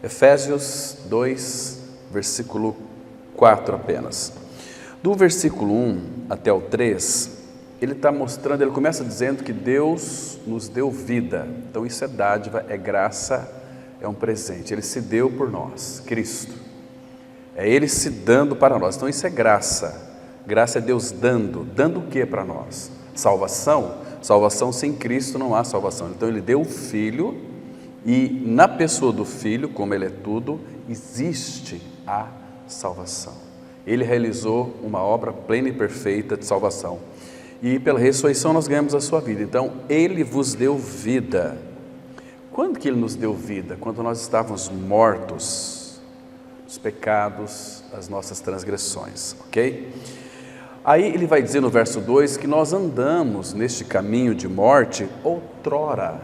Efésios 2, versículo 4 apenas. Do versículo 1 até o 3, ele está mostrando, ele começa dizendo que Deus nos deu vida. Então isso é dádiva, é graça, é um presente. Ele se deu por nós, Cristo. É Ele se dando para nós. Então isso é graça. Graça é Deus dando. Dando o que para nós? Salvação. Salvação sem Cristo não há salvação. Então Ele deu o Filho e na pessoa do Filho, como Ele é tudo, existe a salvação. Ele realizou uma obra plena e perfeita de salvação. E pela ressurreição nós ganhamos a sua vida. Então Ele vos deu vida. Quando que Ele nos deu vida? Quando nós estávamos mortos, os pecados, as nossas transgressões, ok? Aí ele vai dizer no verso 2 que nós andamos neste caminho de morte outrora.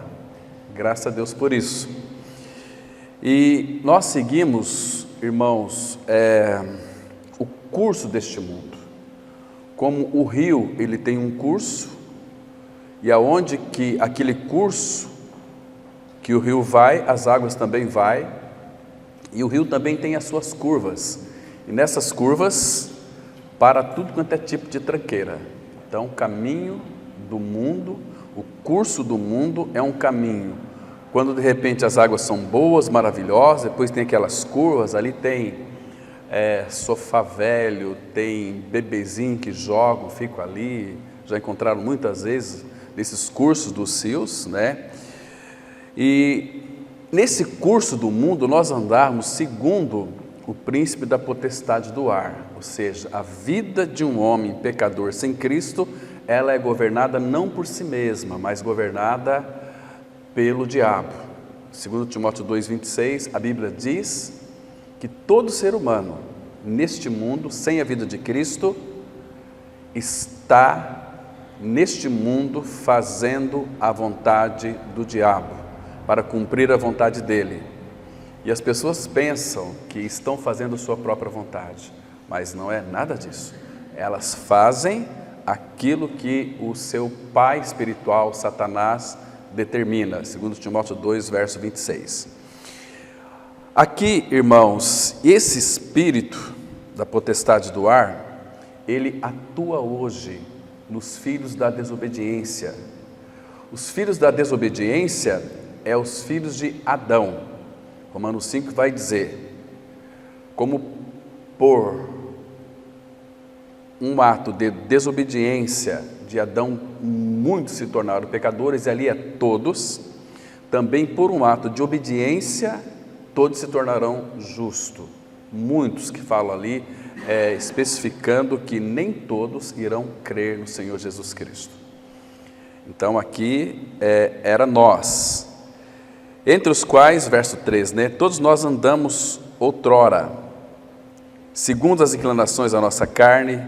Graças a Deus por isso. E nós seguimos, irmãos, o curso deste mundo. Como o rio, ele tem um curso, e aonde que aquele curso que o rio vai, as águas também vai, e o rio também tem as suas curvas. E nessas curvas, para tudo quanto é tipo de tranqueira. Então, o caminho do mundo, o curso do mundo é um caminho. Quando de repente as águas são boas, maravilhosas, depois tem aquelas curvas, ali tem sofá velho, tem bebezinho que jogam, ficam ali, já encontraram muitas vezes nesses cursos dos rios, né? E nesse curso do mundo nós andarmos segundo o príncipe da potestade do ar, ou seja, a vida de um homem pecador sem Cristo, ela é governada não por si mesma, mas governada pelo diabo. Segundo Timóteo 2,26, a Bíblia diz que todo ser humano neste mundo, sem a vida de Cristo, está neste mundo fazendo a vontade do diabo, para cumprir a vontade dele. E as pessoas pensam que estão fazendo a sua própria vontade, mas não é nada disso. Elas fazem aquilo que o seu pai espiritual, Satanás, determina, segundo Timóteo 2, verso 26. Aqui, irmãos, esse espírito da potestade do ar, ele atua hoje nos filhos da desobediência. Os filhos da desobediência é os filhos de Adão. Romanos 5 vai dizer, como por um ato de desobediência de Adão, muitos se tornaram pecadores, e ali é todos, também por um ato de obediência, todos se tornarão justos. Muitos que falam ali, especificando que nem todos irão crer no Senhor Jesus Cristo. Então aqui era nós, entre os quais, verso 3, né? Todos nós andamos outrora, segundo as inclinações da nossa carne,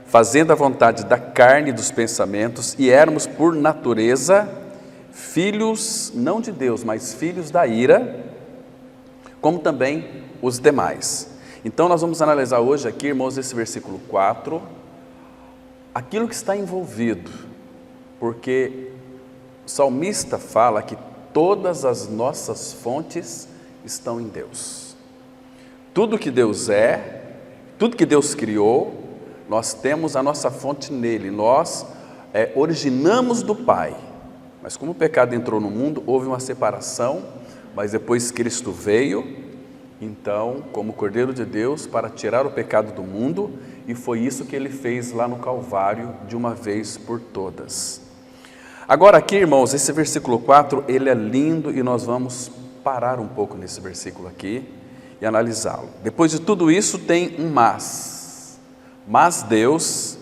fazendo a vontade da carne e dos pensamentos, e éramos por natureza filhos, não de Deus, mas filhos da ira, como também os demais. Então nós vamos analisar hoje aqui, irmãos, esse versículo 4, aquilo que está envolvido, porque o salmista fala que todas as nossas fontes estão em Deus. Tudo que Deus é, tudo que Deus criou, nós temos a nossa fonte nele, nós originamos do Pai, mas como o pecado entrou no mundo, houve uma separação, mas depois Cristo veio, então, como Cordeiro de Deus, para tirar o pecado do mundo, e foi isso que Ele fez lá no Calvário, de uma vez por todas. Agora aqui, irmãos, esse versículo 4, ele é lindo, e nós vamos parar um pouco nesse versículo aqui, e analisá-lo. Depois de tudo isso tem um mas. Mas Deus,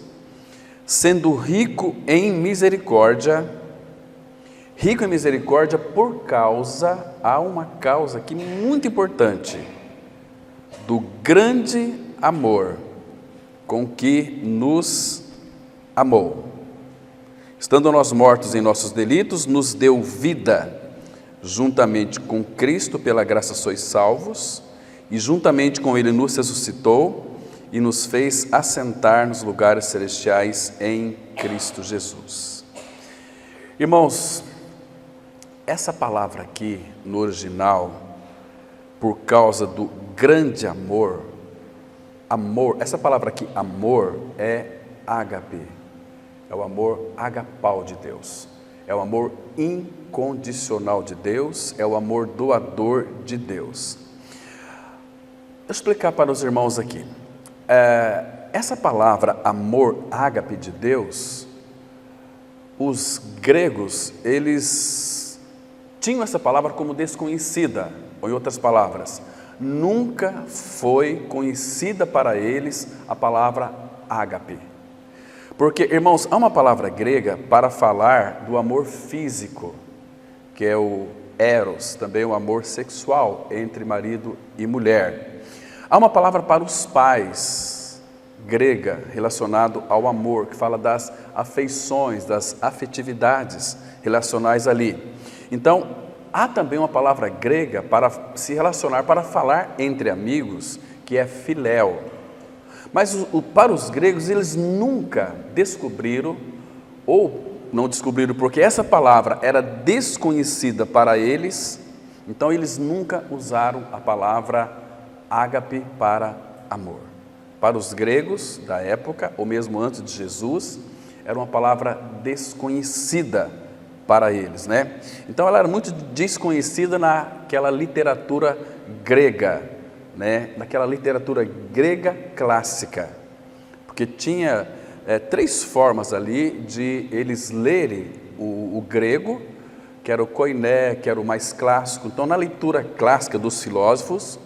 sendo rico em misericórdia por causa, há uma causa aqui muito importante, do grande amor com que nos amou. Estando nós mortos em nossos delitos, nos deu vida, juntamente com Cristo, pela graça sois salvos, e juntamente com Ele nos ressuscitou, e nos fez assentar nos lugares celestiais em Cristo Jesus. Irmãos, essa palavra aqui no original por causa do grande amor. Amor, essa palavra aqui, amor, é ágape, é o amor agapau de Deus, é o amor incondicional de Deus, é o amor doador de Deus. Deixa eu explicar para os irmãos aqui. Essa palavra amor ágape de Deus, os gregos, eles tinham essa palavra como desconhecida, ou em outras palavras, nunca foi conhecida para eles a palavra ágape. Porque, irmãos, há uma palavra grega para falar do amor físico, que é o eros, também o amor sexual entre marido e mulher. Há uma palavra para os pais, grega, relacionado ao amor, que fala das afeições, das afetividades relacionais ali. Então, há também uma palavra grega para se relacionar, para falar entre amigos, que é filéu. Mas para os gregos, eles nunca descobriram, ou não descobriram porque essa palavra era desconhecida para eles, então eles nunca usaram a palavra ágape para amor. Para os gregos da época, ou mesmo antes de Jesus, era uma palavra desconhecida para eles, né? Então ela era muito desconhecida naquela literatura grega, né? Naquela literatura grega clássica, porque tinha 3 formas ali de eles lerem o grego, que era o koiné, que era o mais clássico. Então na leitura clássica dos filósofos,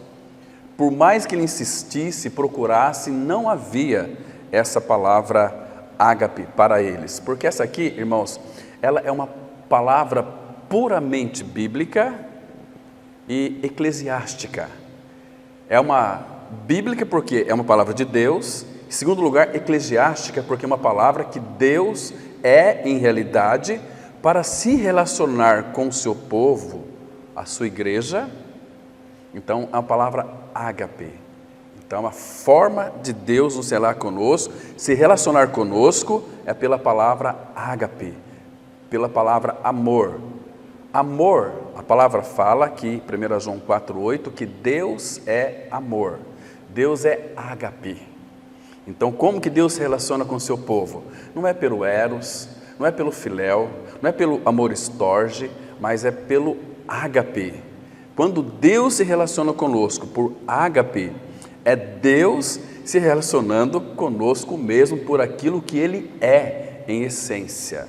por mais que ele insistisse, procurasse, não havia essa palavra ágape para eles, porque essa aqui, irmãos, ela é uma palavra puramente bíblica e eclesiástica. É uma bíblica porque é uma palavra de Deus, em segundo lugar, eclesiástica porque é uma palavra que Deus é, em realidade, para se relacionar com o seu povo, a sua igreja. Então, é uma palavra ágape. Então, uma forma de Deus nos se relacionar conosco é pela palavra ágape, pela palavra amor. Amor, a palavra fala aqui, 1 João 4,8, que Deus é amor. Deus é ágape. Então, como que Deus se relaciona com o seu povo? Não é pelo eros, não é pelo filéu, não é pelo amor estorge, mas é pelo ágape. Quando Deus se relaciona conosco por ágape, é Deus se relacionando conosco mesmo por aquilo que Ele é em essência.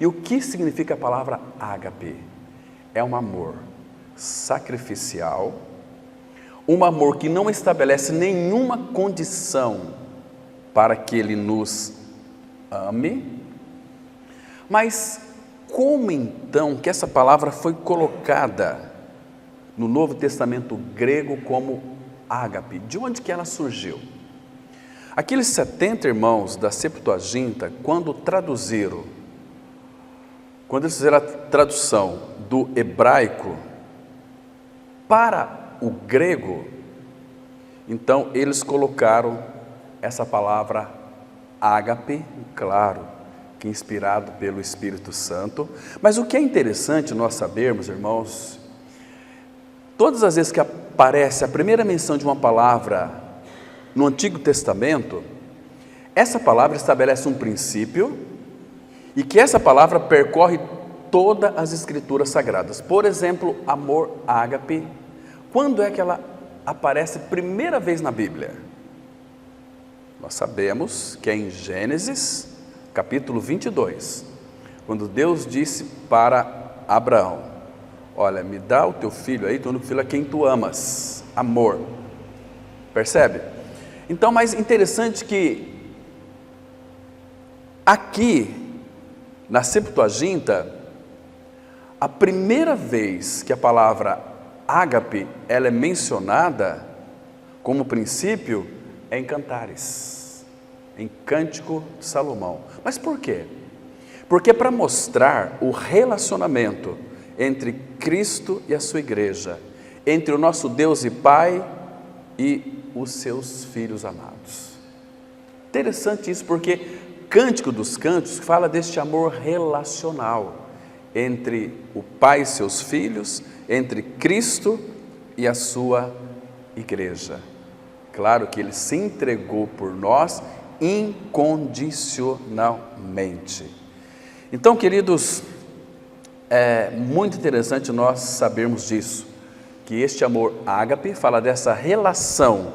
E o que significa a palavra ágape? É um amor sacrificial, um amor que não estabelece nenhuma condição para que Ele nos ame. Mas como então que essa palavra foi colocada no Novo Testamento grego como ágape? De onde que ela surgiu? Aqueles 70 irmãos da Septuaginta, quando eles fizeram a tradução do hebraico para o grego, então eles colocaram essa palavra ágape, claro, que é inspirado pelo Espírito Santo. Mas o que é interessante nós sabermos, irmãos, todas as vezes que aparece a primeira menção de uma palavra no Antigo Testamento, essa palavra estabelece um princípio e que essa palavra percorre todas as Escrituras Sagradas. Por exemplo, amor ágape, quando é que ela aparece primeira vez na Bíblia? Nós sabemos que é em Gênesis, capítulo 22, quando Deus disse para Abraão: olha, me dá o teu filho aí, teu único filho a quem tu amas, amor. Percebe? Então, mais interessante que aqui, na Septuaginta, a primeira vez que a palavra ágape ela é mencionada como princípio é em Cantares, em Cântico de Salomão. Mas por quê? Porque para mostrar o relacionamento entre Cristo e a sua igreja, entre o nosso Deus e Pai e os seus filhos amados. Interessante isso, porque Cântico dos Cânticos fala deste amor relacional entre o Pai e seus filhos, entre Cristo e a sua igreja. Claro que Ele se entregou por nós incondicionalmente. Então, queridos, é muito interessante nós sabermos disso, que este amor ágape fala dessa relação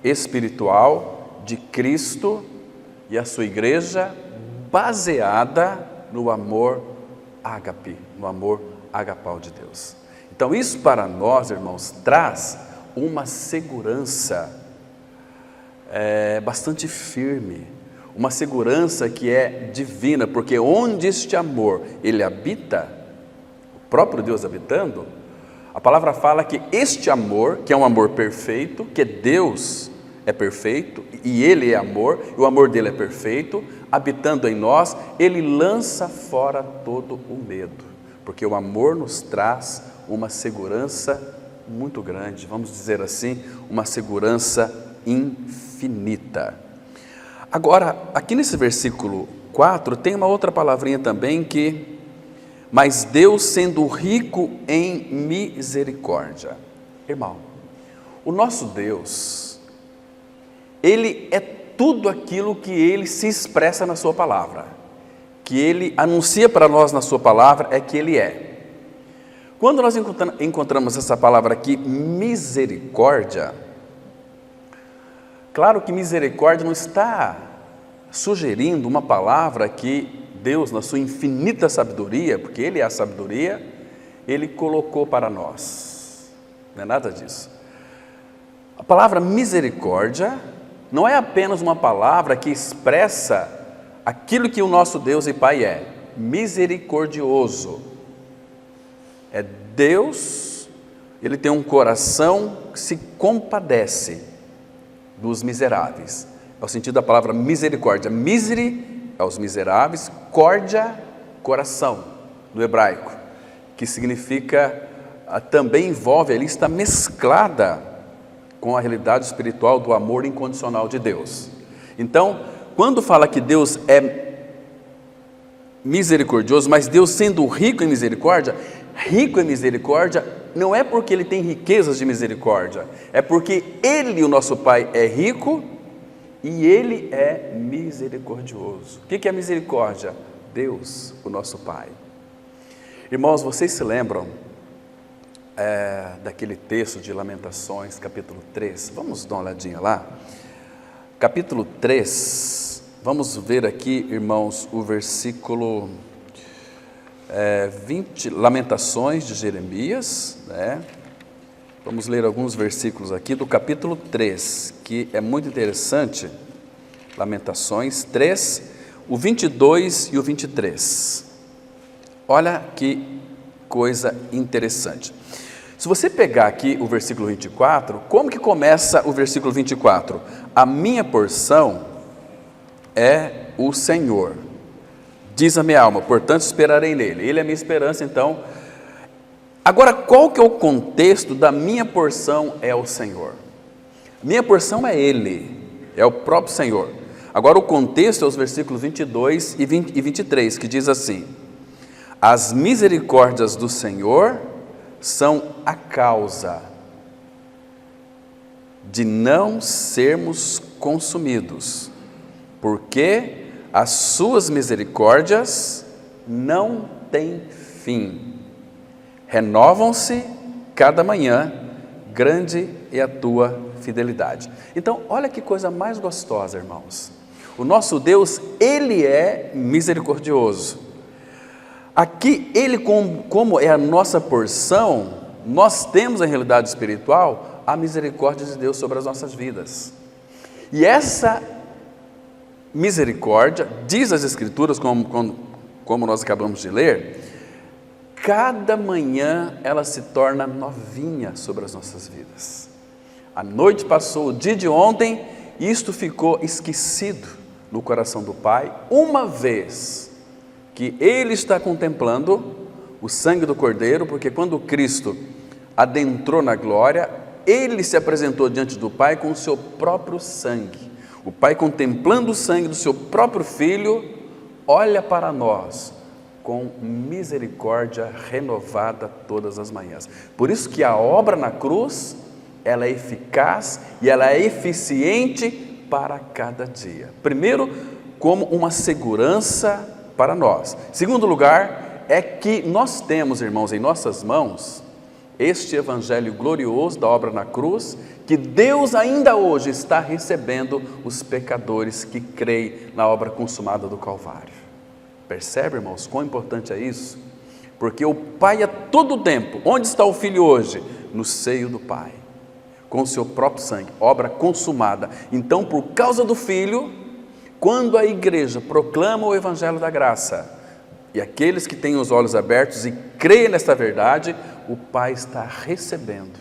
espiritual de Cristo e a sua igreja baseada no amor ágape, no amor agapau de Deus. Então isso para nós, irmãos, traz uma segurança bastante firme, uma segurança que é divina, porque onde este amor, ele habita, o próprio Deus habitando, a palavra fala que este amor, que é um amor perfeito, que Deus é perfeito, e Ele é amor, e o amor dele é perfeito, habitando em nós, Ele lança fora todo o medo, porque o amor nos traz uma segurança muito grande, vamos dizer assim, uma segurança infinita. Agora, aqui nesse versículo 4, tem uma outra palavrinha também que, mas Deus sendo rico em misericórdia. Irmão, o nosso Deus, Ele é tudo aquilo que Ele se expressa na sua palavra, que Ele anuncia para nós na sua palavra, é que Ele é. Quando nós encontramos essa palavra aqui, misericórdia, claro que misericórdia não está sugerindo uma palavra que Deus, na sua infinita sabedoria, porque Ele é a sabedoria, Ele colocou para nós. Não é nada disso. A palavra misericórdia não é apenas uma palavra que expressa aquilo que o nosso Deus e Pai é, misericordioso. É Deus, Ele tem um coração que se compadece dos miseráveis. É o sentido da palavra misericórdia. Miseri é os miseráveis, córdia, coração, no hebraico, que significa, também envolve ali, está mesclada com a realidade espiritual do amor incondicional de Deus. Então, quando fala que Deus é misericordioso, mas Deus sendo rico em misericórdia não é porque Ele tem riquezas de misericórdia, é porque Ele, o nosso Pai, é rico e Ele é misericordioso. O que é misericórdia? Deus, o nosso Pai. Irmãos, vocês se lembram daquele texto de Lamentações, capítulo 3? Vamos dar uma olhadinha lá. Capítulo 3, vamos ver aqui, irmãos, o versículo 20, Lamentações de Jeremias, né? Vamos ler alguns versículos aqui do capítulo 3, que é muito interessante. Lamentações 3, o 22 e o 23. Olha que coisa interessante. Se você pegar aqui o versículo 24, como que começa o versículo 24? A minha porção é o Senhor, diz a minha alma, portanto esperarei nele. Ele é a minha esperança, então. Agora, qual que é o contexto da minha porção é o Senhor? Minha porção é Ele, é o próprio Senhor. Agora, o contexto é os versículos 22 e 23, que diz assim: as misericórdias do Senhor são a causa de não sermos consumidos, porque as suas misericórdias não têm fim. Renovam-se cada manhã, grande é a tua fidelidade. Então, olha que coisa mais gostosa, irmãos. O nosso Deus, Ele é misericordioso. Aqui, Ele, como é a nossa porção, nós temos a realidade espiritual, a misericórdia de Deus sobre as nossas vidas. E essa misericórdia, diz as Escrituras, como nós acabamos de ler, cada manhã ela se torna novinha sobre as nossas vidas. A noite passou, o dia de ontem, isto ficou esquecido no coração do Pai, uma vez que Ele está contemplando o sangue do Cordeiro, porque quando Cristo adentrou na glória, Ele se apresentou diante do Pai com o seu próprio sangue. O Pai, contemplando o sangue do seu próprio Filho, olha para nós com misericórdia renovada todas as manhãs. Por isso que a obra na cruz, ela é eficaz e ela é eficiente para cada dia. Primeiro, como uma segurança para nós. Segundo lugar, é que nós temos, irmãos, em nossas mãos, este evangelho glorioso da obra na cruz, que Deus ainda hoje está recebendo os pecadores que creem na obra consumada do Calvário. Percebe, irmãos, quão importante é isso? Porque o Pai a todo tempo, onde está o Filho hoje? No seio do Pai, com o seu próprio sangue, obra consumada. Então, por causa do Filho, quando a igreja proclama o evangelho da graça, e aqueles que têm os olhos abertos e creem nesta verdade, o Pai está recebendo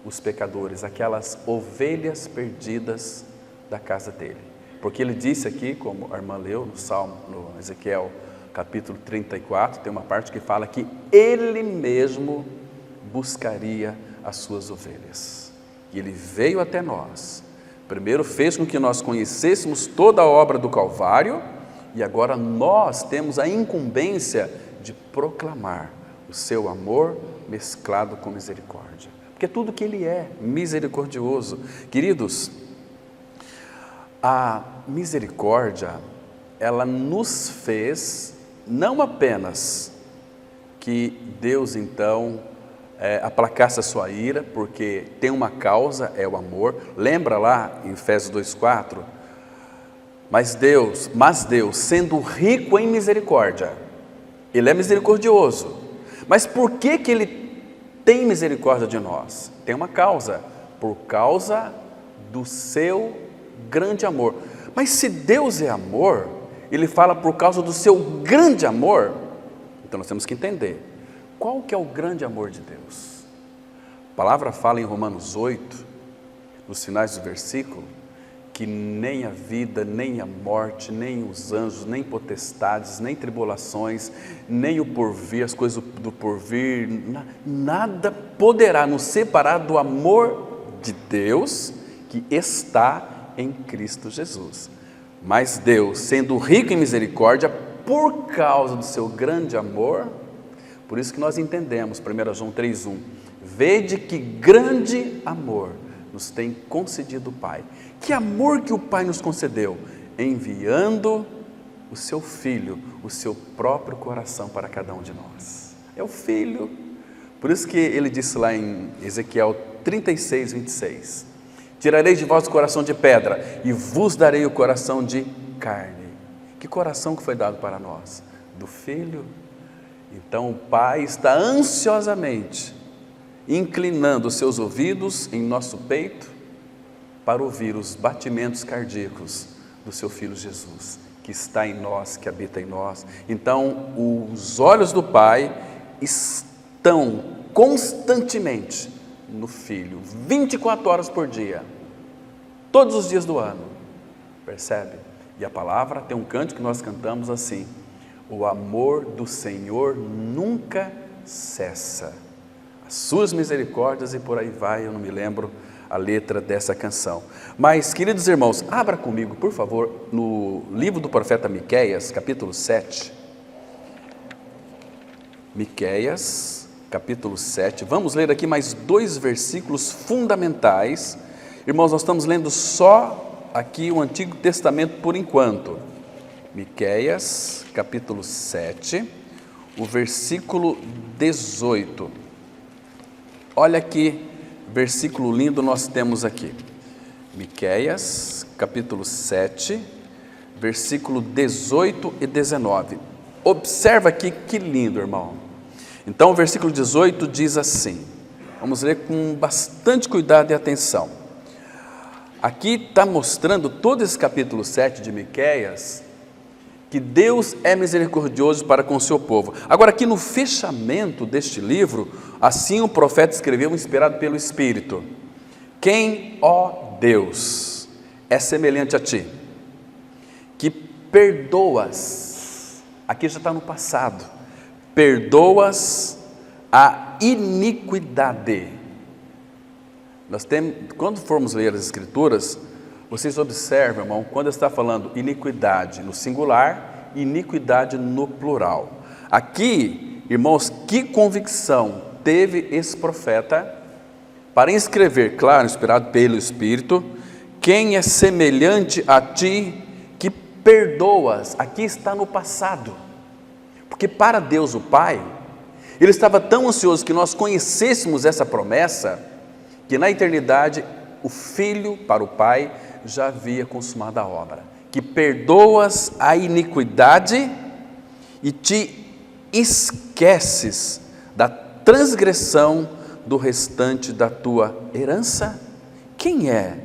os pecadores, aquelas ovelhas perdidas da casa dele. Porque ele disse aqui, como a irmã leu no Salmo, no Ezequiel capítulo 34, tem uma parte que fala que ele mesmo buscaria as suas ovelhas. E ele veio até nós. Primeiro fez com que nós conhecêssemos toda a obra do Calvário, e agora nós temos a incumbência de proclamar o seu amor mesclado com misericórdia. Porque tudo que ele é misericordioso. Queridos, a misericórdia, ela nos fez não apenas que Deus então aplacasse a sua ira, porque tem uma causa, é o amor. Lembra lá em Efésios 2,4? Mas Deus, sendo rico em misericórdia, ele é misericordioso. Mas por que ele tem misericórdia de nós? Tem uma causa, por causa do seu grande amor. Mas se Deus é amor, ele fala por causa do seu grande amor, então nós temos que entender, qual que é o grande amor de Deus? A palavra fala em Romanos 8, nos finais do versículo, que nem a vida, nem a morte, nem os anjos, nem potestades, nem tribulações, nem o porvir, as coisas do porvir, nada poderá nos separar do amor de Deus que está em Cristo Jesus. Mas Deus, sendo rico em misericórdia, por causa do seu grande amor, por isso que nós entendemos, 1 João 3,1, vede que grande amor nos tem concedido o Pai. Que amor que o Pai nos concedeu? Enviando o seu Filho, o seu próprio coração para cada um de nós. É o Filho. Por isso que ele disse lá em Ezequiel 36, 26, tirarei de vós o coração de pedra e vos darei o coração de carne. Que coração que foi dado para nós? Do Filho. Então o Pai está ansiosamente inclinando os seus ouvidos em nosso peito para ouvir os batimentos cardíacos do seu Filho Jesus, que está em nós, que habita em nós. Então os olhos do Pai estão constantemente no Filho, 24 horas por dia, todos os dias do ano, percebe? E a palavra tem um cântico que nós cantamos assim: o amor do Senhor nunca cessa, as suas misericórdias, e por aí vai, eu não me lembro a letra dessa canção. Mas, queridos irmãos, abra comigo, por favor, no livro do profeta Miqueias, capítulo 7. Miqueias, capítulo 7. Vamos ler aqui mais 2 versículos fundamentais. Irmãos, nós estamos lendo só aqui o Antigo Testamento por enquanto. Miqueias, capítulo 7, o versículo 18. Olha que versículo lindo nós temos aqui. Miqueias, capítulo 7, versículo 18 e 19. Observa aqui que lindo, irmão. Então o versículo 18 diz assim, vamos ler com bastante cuidado e atenção. Aqui está mostrando todo esse capítulo 7 de Miqueias, que Deus é misericordioso para com o seu povo. Agora aqui no fechamento deste livro, assim o profeta escreveu, inspirado pelo Espírito: quem, ó Deus, é semelhante a ti, que perdoas, aqui já está no passado, perdoas a iniquidade. Quando formos ler as Escrituras, vocês observam, irmão, quando está falando iniquidade no singular, iniquidade no plural. Aqui, irmãos, que convicção teve esse profeta para escrever, claro, inspirado pelo Espírito, quem é semelhante a ti que perdoas. Aqui está no passado, porque para Deus o Pai, Ele estava tão ansioso que nós conhecêssemos essa promessa, que na eternidade o Filho para o Pai já havia consumado a obra, que perdoas a iniquidade e te esqueces da transgressão do restante da tua herança. Quem é?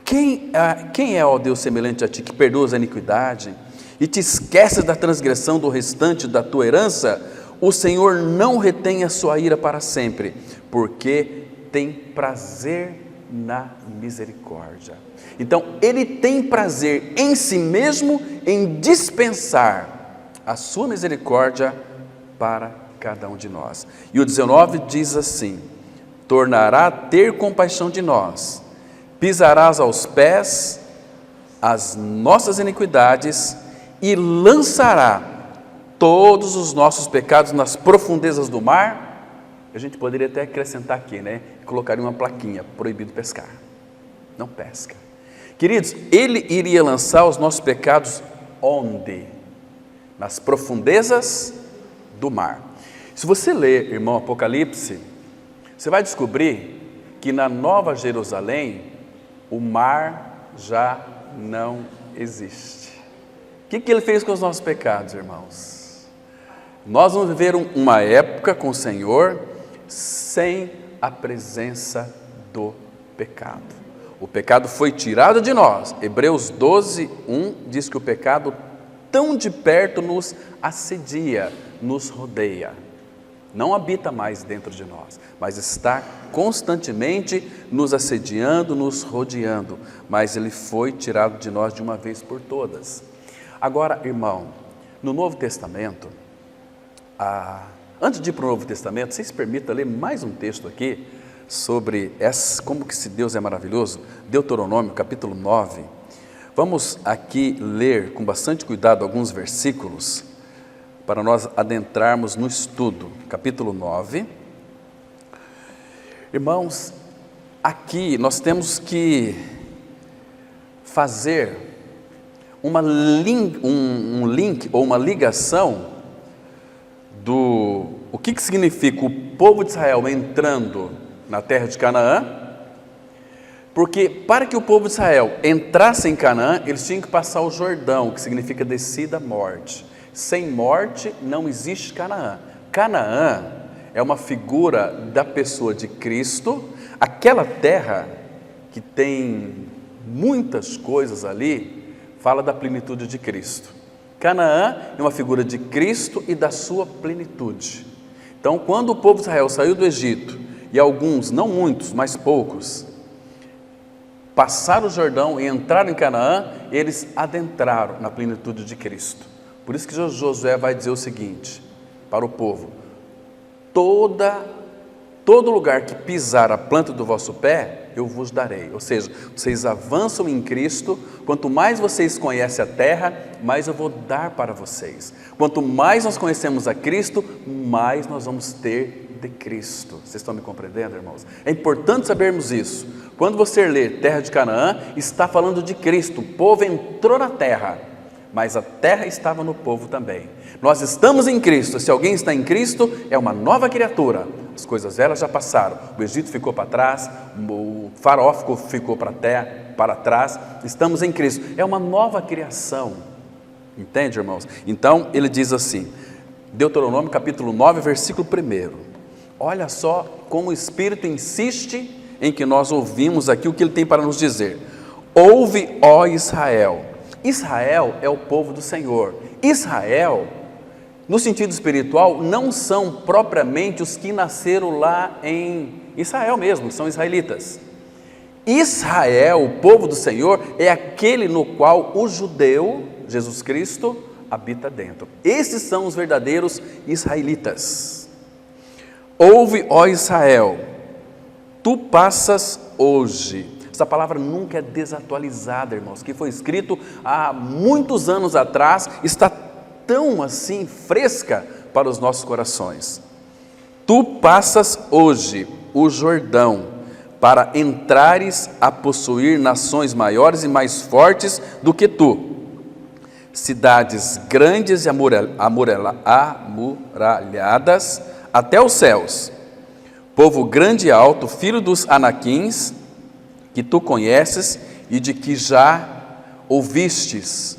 Quem é, ó Deus, semelhante a ti, que perdoas a iniquidade e te esqueces da transgressão do restante da tua herança? O Senhor não retém a sua ira para sempre, porque tem prazer na misericórdia. Então, Ele tem prazer em si mesmo em dispensar a sua misericórdia para cada um de nós. E o 19 diz assim: tornará a ter compaixão de nós, pisarás aos pés as nossas iniquidades e lançará todos os nossos pecados nas profundezas do mar. A gente poderia até acrescentar aqui, colocaria uma plaquinha: proibido pescar, não pesca. Queridos, Ele iria lançar os nossos pecados onde? Nas profundezas do mar. Se você ler, irmão, Apocalipse, você vai descobrir que na Nova Jerusalém o mar já não existe. O que Ele fez com os nossos pecados, irmãos? Nós vamos viver uma época com o Senhor sem a presença do pecado. O pecado foi tirado de nós. Hebreus 12, 1 diz que o pecado tão de perto nos assedia, nos rodeia. Não habita mais dentro de nós, mas está constantemente nos assediando, nos rodeando. Mas ele foi tirado de nós de uma vez por todas. Agora, irmão, no Novo Testamento, antes de ir para o Novo Testamento, vocês permitam ler mais um texto aqui sobre como que esse Deus é maravilhoso. Deuteronômio, capítulo 9. Vamos aqui ler com bastante cuidado alguns versículos para nós adentrarmos no estudo. Capítulo 9. Irmãos, aqui nós temos que fazer um link ou uma ligação do o que significa o povo de Israel entrando na terra de Canaã, porque para que o povo de Israel entrasse em Canaã, eles tinham que passar o Jordão, que significa descida, morte. Sem morte não existe Canaã. Canaã é uma figura da pessoa de Cristo, aquela terra que tem muitas coisas ali, fala da plenitude de Cristo. Canaã é uma figura de Cristo e da sua plenitude. Então, quando o povo de Israel saiu do Egito, e alguns, não muitos, mas poucos, passaram o Jordão e entraram em Canaã, eles adentraram na plenitude de Cristo. Por isso que Josué vai dizer o seguinte para o povo: todo lugar que pisar a planta do vosso pé, eu vos darei. Ou seja, vocês avançam em Cristo, quanto mais vocês conhecem a terra, mais eu vou dar para vocês. Quanto mais nós conhecemos a Cristo, mais nós vamos ter de Cristo. Vocês estão me compreendendo, irmãos? É importante sabermos isso. Quando você lê terra de Canaã, está falando de Cristo. O povo entrou na terra, mas a terra estava no povo também. Nós estamos em Cristo. Se alguém está em Cristo, é uma nova criatura. As coisas velhas já passaram. O Egito ficou para trás, o faraó ficou para trás. Estamos em Cristo. É uma nova criação. Entende, irmãos? Então, ele diz assim, Deuteronômio capítulo 9, versículo 1. Olha só como o Espírito insiste em que nós ouvimos aqui o que ele tem para nos dizer. Ouve, ó Israel. Israel é o povo do Senhor. Israel, no sentido espiritual, não são propriamente os que nasceram lá em Israel mesmo, são israelitas. Israel, o povo do Senhor, é aquele no qual o judeu, Jesus Cristo, habita dentro. Esses são os verdadeiros israelitas. Ouve, ó Israel, tu passas hoje. Essa palavra nunca é desatualizada, irmãos, que foi escrito há muitos anos atrás, está tão assim fresca para os nossos corações. Tu passas hoje o Jordão para entrares a possuir nações maiores e mais fortes do que tu, cidades grandes e amuralhadas até os céus, povo grande e alto, filho dos Anaquins, que tu conheces e de que já ouvistes.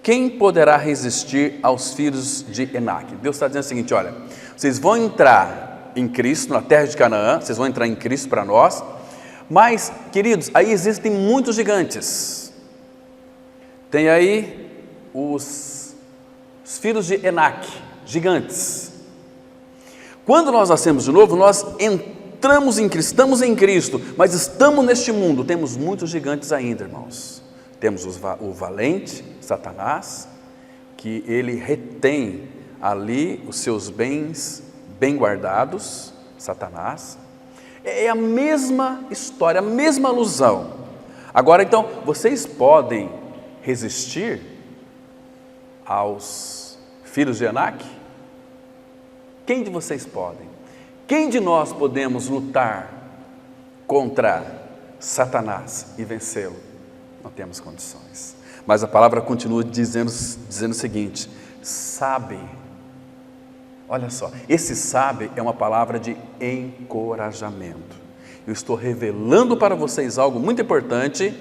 Quem poderá resistir aos filhos de Enaque? Deus está dizendo o seguinte: olha, vocês vão entrar em Cristo, na terra de Canaã, vocês vão entrar em Cristo para nós, mas, queridos, aí existem muitos gigantes. Tem aí os filhos de Enaque, gigantes. Quando nós nascemos de novo, nós entramos em Cristo, estamos em Cristo, mas estamos neste mundo, temos muitos gigantes ainda, irmãos. Temos o valente, Satanás, que ele retém ali os seus bens bem guardados, Satanás. É a mesma história, a mesma alusão. Agora então, vocês podem resistir aos filhos de Enaque? Quem de vocês podem? Quem de nós podemos lutar contra Satanás e vencê-lo? Não temos condições. Mas a palavra continua dizendo o seguinte: sabe. Olha só, esse sabe é uma palavra de encorajamento. Eu estou revelando para vocês algo muito importante,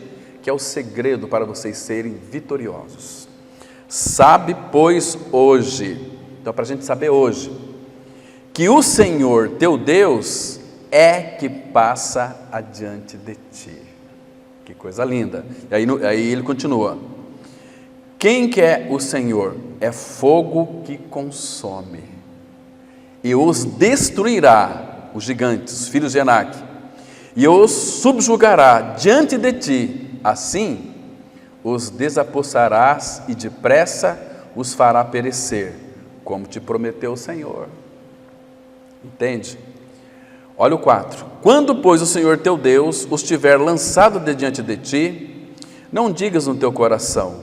que é o segredo para vocês serem vitoriosos. Sabe, pois, hoje, então para a gente saber hoje, que o Senhor teu Deus é que passa adiante de ti. Que coisa linda. E aí ele continua: quem que é o Senhor? É fogo que consome, e os destruirá, os gigantes, os filhos de Enaque, e os subjugará diante de ti. Assim os desapossarás e depressa os fará perecer, como te prometeu o Senhor. Entende? Olha o 4. Quando, pois, o Senhor teu Deus os tiver lançado de diante de ti, não digas no teu coração: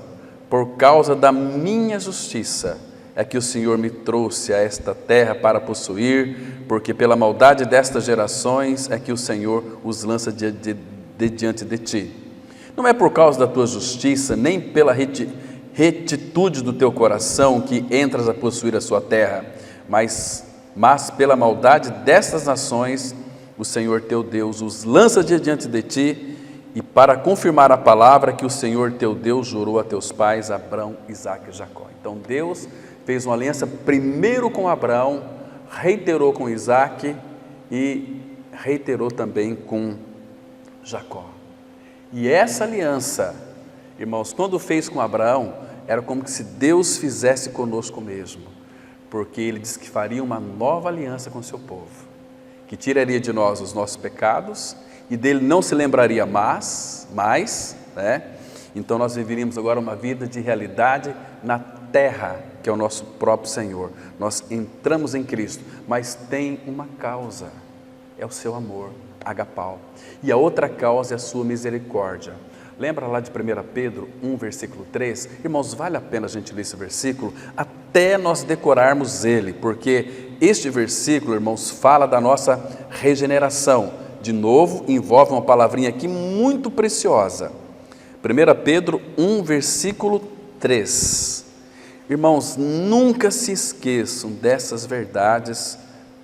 por causa da minha justiça é que o Senhor me trouxe a esta terra para possuir, porque pela maldade destas gerações é que o Senhor os lança de diante de ti. Não é por causa da tua justiça, nem pela retitude do teu coração que entras a possuir a sua terra, mas pela maldade destas nações, o Senhor teu Deus os lança diante de ti, e para confirmar a palavra que o Senhor teu Deus jurou a teus pais, Abrão, Isaque e Jacó. Então Deus fez uma aliança primeiro com Abraão, reiterou com Isaque e reiterou também com Jacó. E essa aliança, irmãos, quando fez com Abraão, era como se Deus fizesse conosco mesmo, porque ele disse que faria uma nova aliança com o seu povo, que tiraria de nós os nossos pecados e dele não se lembraria mais, né? Então nós viveríamos agora uma vida de realidade na terra, que é o nosso próprio Senhor. Nós entramos em Cristo, mas tem uma causa, é o seu amor, agapau, e a outra causa é a sua misericórdia. Lembra lá de 1 Pedro 1, versículo 3? Irmãos, vale a pena a gente ler esse versículo até nós decorarmos ele, porque este versículo, irmãos, fala da nossa regeneração. De novo, envolve uma palavrinha aqui muito preciosa. 1 Pedro 1, versículo 3. Irmãos, nunca se esqueçam dessas verdades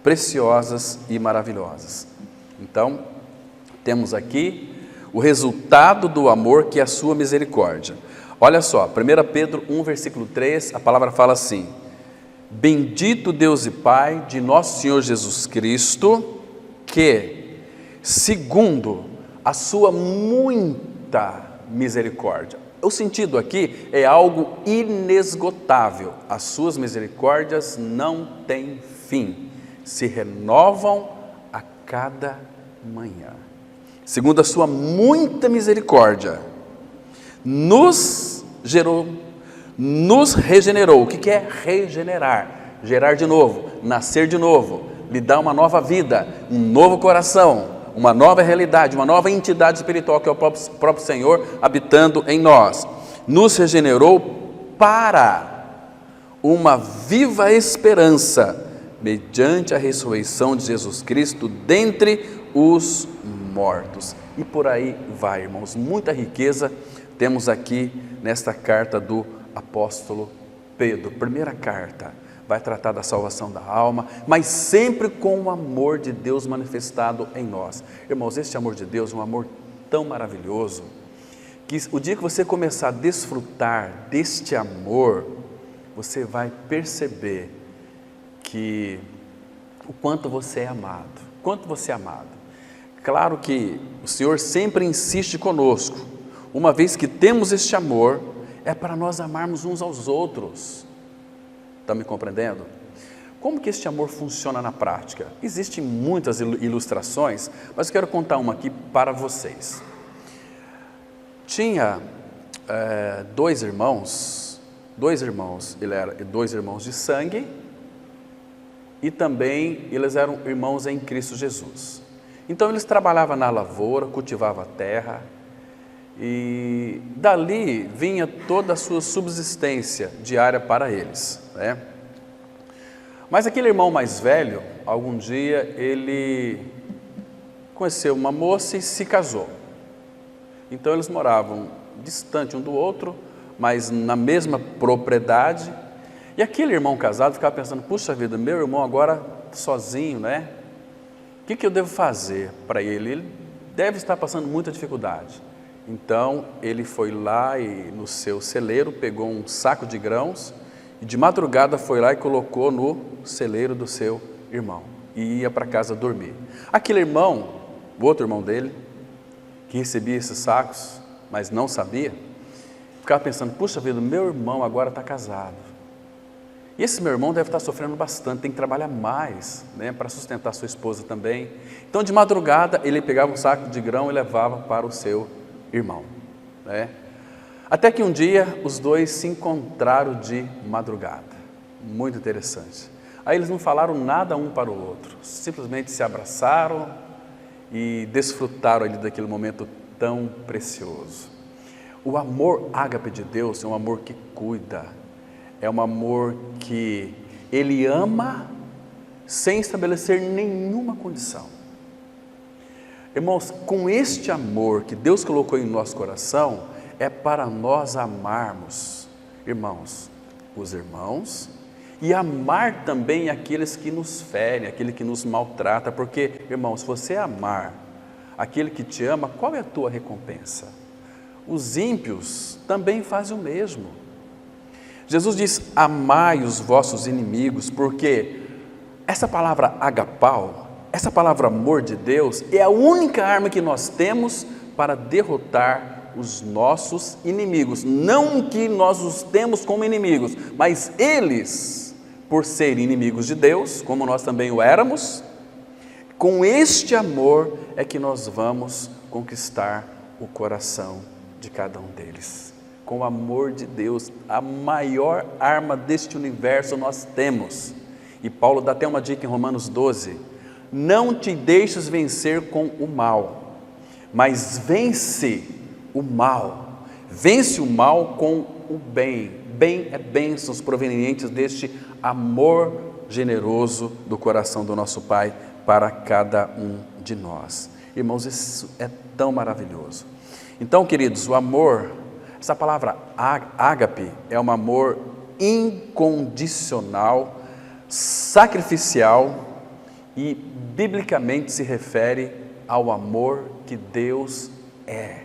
preciosas e maravilhosas. Então, temos aqui o resultado do amor, que é a sua misericórdia. Olha só, 1 Pedro 1, versículo 3, a palavra fala assim: bendito Deus e Pai de nosso Senhor Jesus Cristo, que, segundo a sua muita misericórdia, o sentido aqui é algo inesgotável, as suas misericórdias não têm fim, se renovam a cada manhã. Segundo a sua muita misericórdia, nos gerou, nos regenerou. O que é regenerar? Gerar de novo, nascer de novo, lhe dar uma nova vida, um novo coração, uma nova realidade, uma nova entidade espiritual, que é o próprio Senhor habitando em nós. Nos regenerou para uma viva esperança, mediante a ressurreição de Jesus Cristo dentre os mortos. E por aí vai, irmãos, muita riqueza temos aqui nesta carta do apóstolo Pedro. Primeira carta, vai tratar da salvação da alma, mas sempre com o amor de Deus manifestado em nós. Irmãos, este amor de Deus é um amor tão maravilhoso, que o dia que você começar a desfrutar deste amor, você vai perceber que o quanto você é amado, quanto você é amado. Claro que o Senhor sempre insiste conosco, uma vez que temos este amor, é para nós amarmos uns aos outros. Estão me compreendendo? Como que este amor funciona na prática? Existem muitas ilustrações, mas eu quero contar uma aqui para vocês. Tinha dois irmãos, dois irmãos de sangue, e também eles eram irmãos em Cristo Jesus. Então eles trabalhavam na lavoura, cultivavam a terra, e dali vinha toda a sua subsistência diária para eles, né? Mas aquele irmão mais velho, algum dia ele conheceu uma moça e se casou. Então eles moravam distante um do outro, mas na mesma propriedade. E aquele irmão casado ficava pensando, puxa vida, meu irmão agora sozinho, né? O que eu devo fazer para ele? Ele deve estar passando muita dificuldade. Então ele foi lá e no seu celeiro pegou um saco de grãos e de madrugada foi lá e colocou no celeiro do seu irmão e ia para casa dormir. Aquele irmão, o outro irmão dele, que recebia esses sacos, mas não sabia, ficava pensando, puxa vida, meu irmão agora está casado. E esse meu irmão deve estar sofrendo bastante, tem que trabalhar mais, né, para sustentar sua esposa também. Então de madrugada ele pegava um saco de grão e levava para o seu irmão, né? Até que um dia os dois se encontraram de madrugada. Muito interessante. Aí eles não falaram nada um para o outro, simplesmente se abraçaram e desfrutaram ali daquele momento tão precioso. O amor ágape de Deus é um amor que cuida, é um amor que Ele ama sem estabelecer nenhuma condição. Irmãos, com este amor que Deus colocou em nosso coração, é para nós amarmos, irmãos, os irmãos, e amar também aqueles que nos ferem, aquele que nos maltrata, porque, irmãos, se você amar aquele que te ama, qual é a tua recompensa? Os ímpios também fazem o mesmo. Jesus diz, amai os vossos inimigos, porque essa palavra agapau, essa palavra amor de Deus, é a única arma que nós temos para derrotar os nossos inimigos. Não que nós os temos como inimigos, mas eles, por serem inimigos de Deus, como nós também o éramos, com este amor é que nós vamos conquistar o coração de cada um deles. Com o amor de Deus, a maior arma deste universo nós temos. E Paulo dá até uma dica em Romanos 12, não te deixes vencer com o mal, mas vence o mal, vence o mal com o bem. Bem é bênçãos provenientes deste amor generoso do coração do nosso Pai para cada um de nós. Irmãos, isso é tão maravilhoso. Então, queridos, o amor, essa palavra ágape é um amor incondicional, sacrificial e biblicamente se refere ao amor que Deus é.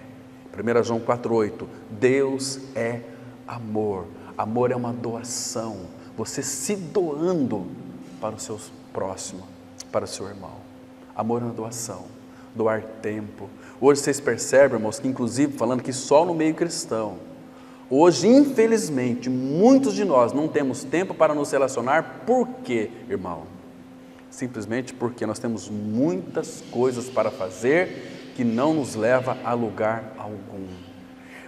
1 João 4,8, Deus é amor. Amor é uma doação, você se doando para o seu próximo, para o seu irmão. Amor é uma doação, doar tempo. Hoje vocês percebem, irmãos, que inclusive falando que só no meio cristão, hoje infelizmente muitos de nós não temos tempo para nos relacionar. Por quê, irmão? Simplesmente porque nós temos muitas coisas para fazer que não nos leva a lugar algum.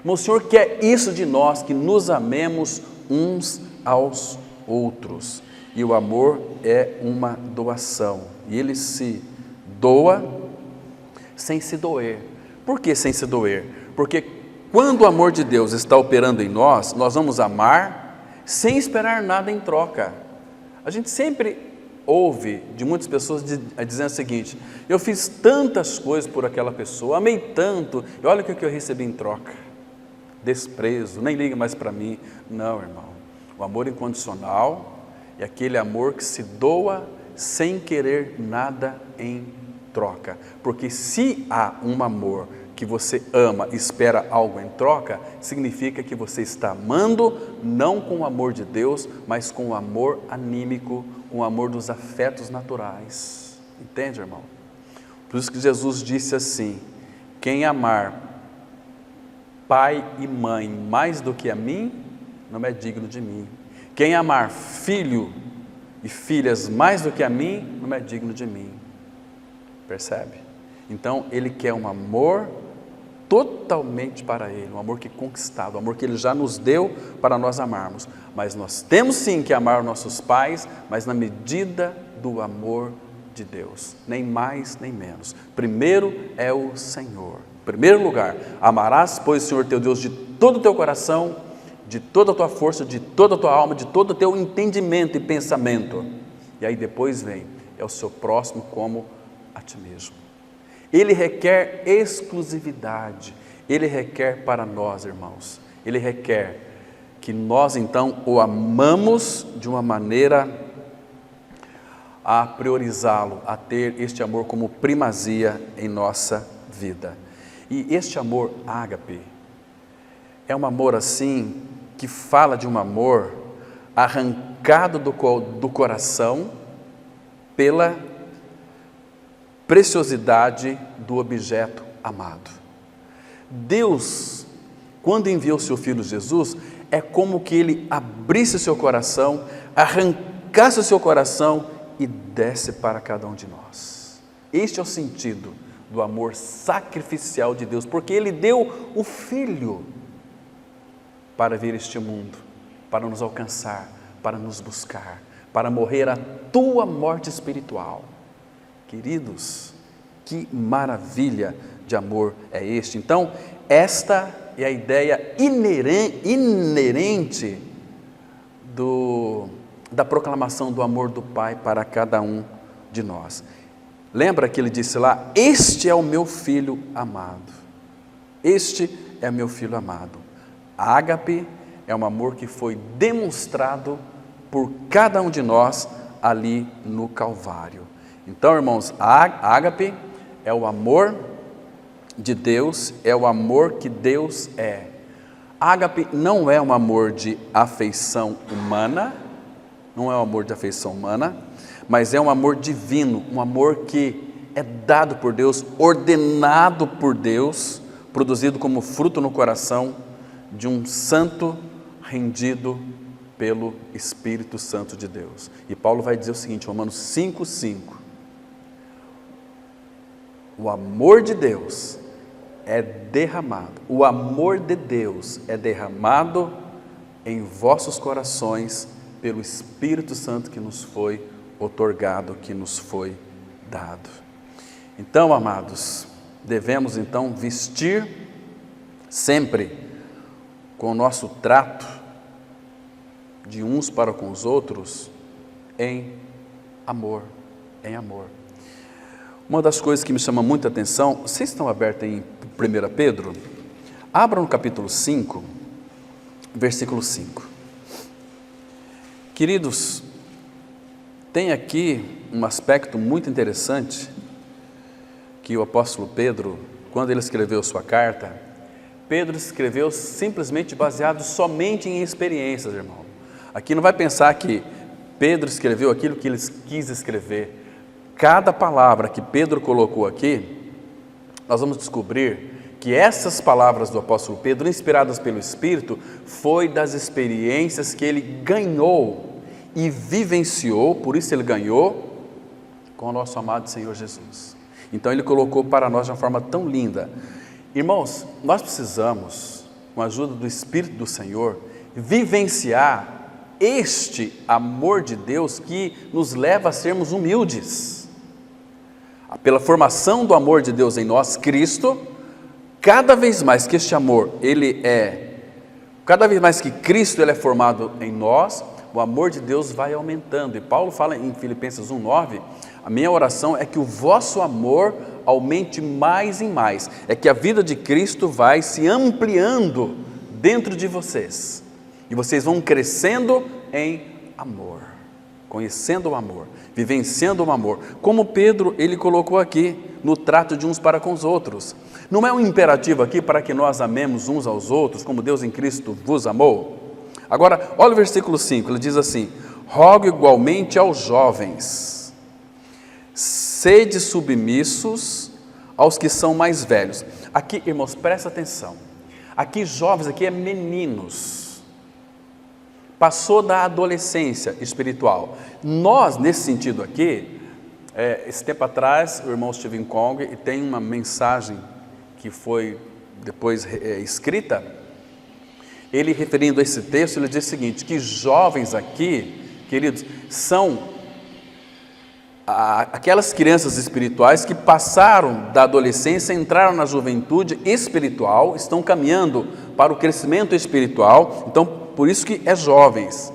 O Senhor quer isso de nós, que nos amemos uns aos outros. E o amor é uma doação. E Ele se doa sem se doer. Por que sem se doer? Porque quando o amor de Deus está operando em nós, nós vamos amar sem esperar nada em troca. A gente sempre ouve de muitas pessoas dizendo o seguinte: eu fiz tantas coisas por aquela pessoa, amei tanto, e olha o que eu recebi em troca. Desprezo, nem liga mais para mim. Não, irmão. O amor incondicional é aquele amor que se doa sem querer nada em troca. Porque se há um amor que você ama e espera algo em troca, significa que você está amando não com o amor de Deus, mas com o amor anímico, com o amor dos afetos naturais. Entende, irmão? Por isso que Jesus disse assim: quem amar pai e mãe mais do que a mim, não é digno de mim. Quem amar filho e filhas mais do que a mim, não é digno de mim. Percebe? Então Ele quer um amor totalmente para Ele, um amor que é conquistado, um amor que Ele já nos deu para nós amarmos. Mas nós temos sim que amar nossos pais, mas na medida do amor de Deus, nem mais nem menos. Primeiro é o Senhor. Em primeiro lugar, amarás, pois, o Senhor teu Deus de todo o teu coração, de toda a tua força, de toda a tua alma, de todo o teu entendimento e pensamento. E aí depois vem, é o seu próximo como a ti mesmo. Ele requer exclusividade, Ele requer para nós, irmãos, Ele requer que nós então o amamos de uma maneira a priorizá-lo, a ter este amor como primazia em nossa vida. E este amor ágape é um amor assim, que fala de um amor arrancado do coração pela preciosidade do objeto amado. Deus, quando enviou seu Filho Jesus, é como que Ele abrisse seu coração, arrancasse o seu coração e desse para cada um de nós. Este é o sentido do amor sacrificial de Deus, porque Ele deu o Filho para vir a este mundo, para nos alcançar, para nos buscar, para morrer a tua morte espiritual. Queridos, que maravilha de amor é este? Então, esta é a ideia inerente da proclamação do amor do Pai para cada um de nós. Lembra que Ele disse lá: este é o meu Filho amado. Este é meu Filho amado. Ágape é um amor que foi demonstrado por cada um de nós ali no Calvário. Então, irmãos, ágape é o amor de Deus, é o amor que Deus é. Ágape não é um amor de afeição humana, não é um amor de afeição humana, mas é um amor divino, um amor que é dado por Deus, ordenado por Deus, produzido como fruto no coração de um santo rendido pelo Espírito Santo de Deus. E Paulo vai dizer o seguinte, Romanos 5:5, o amor de Deus é derramado, o amor de Deus é derramado em vossos corações pelo Espírito Santo que nos foi outorgado, que nos foi dado. Então, amados, devemos então vestir sempre com o nosso trato de uns para com os outros em amor, em amor. Uma das coisas que me chama muita atenção, vocês estão abertos em 1 Pedro? Abram no capítulo 5, versículo 5. Queridos, tem aqui um aspecto muito interessante que o apóstolo Pedro, quando ele escreveu sua carta, Pedro escreveu simplesmente baseado somente em experiências, irmão. Aqui não vai pensar que Pedro escreveu aquilo que ele quis escrever. Cada palavra que Pedro colocou aqui, nós vamos descobrir que essas palavras do apóstolo Pedro, inspiradas pelo Espírito, foi das experiências que ele ganhou e vivenciou, por isso ele ganhou, com o nosso amado Senhor Jesus. Então ele colocou para nós de uma forma tão linda. Irmãos, nós precisamos, com a ajuda do Espírito do Senhor, vivenciar este amor de Deus que nos leva a sermos humildes. Pela formação do amor de Deus em nós, Cristo, cada vez mais que este amor, ele é Cada vez mais que Cristo ele é formado em nós, o amor de Deus vai aumentando. E Paulo fala em Filipenses 1:9, a minha oração é que o vosso amor aumente mais e mais. É que a vida de Cristo vai se ampliando dentro de vocês. E vocês vão crescendo em amor, conhecendo o amor, vivenciando o amor. Como Pedro, ele colocou aqui, no trato de uns para com os outros. Não é um imperativo aqui para que nós amemos uns aos outros, como Deus em Cristo vos amou? Agora, olha o versículo 5, ele diz assim: rogo igualmente aos jovens, sede submissos aos que são mais velhos. Aqui, irmãos, presta atenção. Aqui, jovens, aqui é meninos. Passou da adolescência espiritual. Nós, nesse sentido aqui, esse tempo atrás, o irmão Stephen Kong, e tem uma mensagem que foi depois escrita, ele referindo a esse texto, ele diz o seguinte, que jovens aqui, queridos, são aquelas crianças espirituais que passaram da adolescência, entraram na juventude espiritual, estão caminhando para o crescimento espiritual, então por isso que é jovens.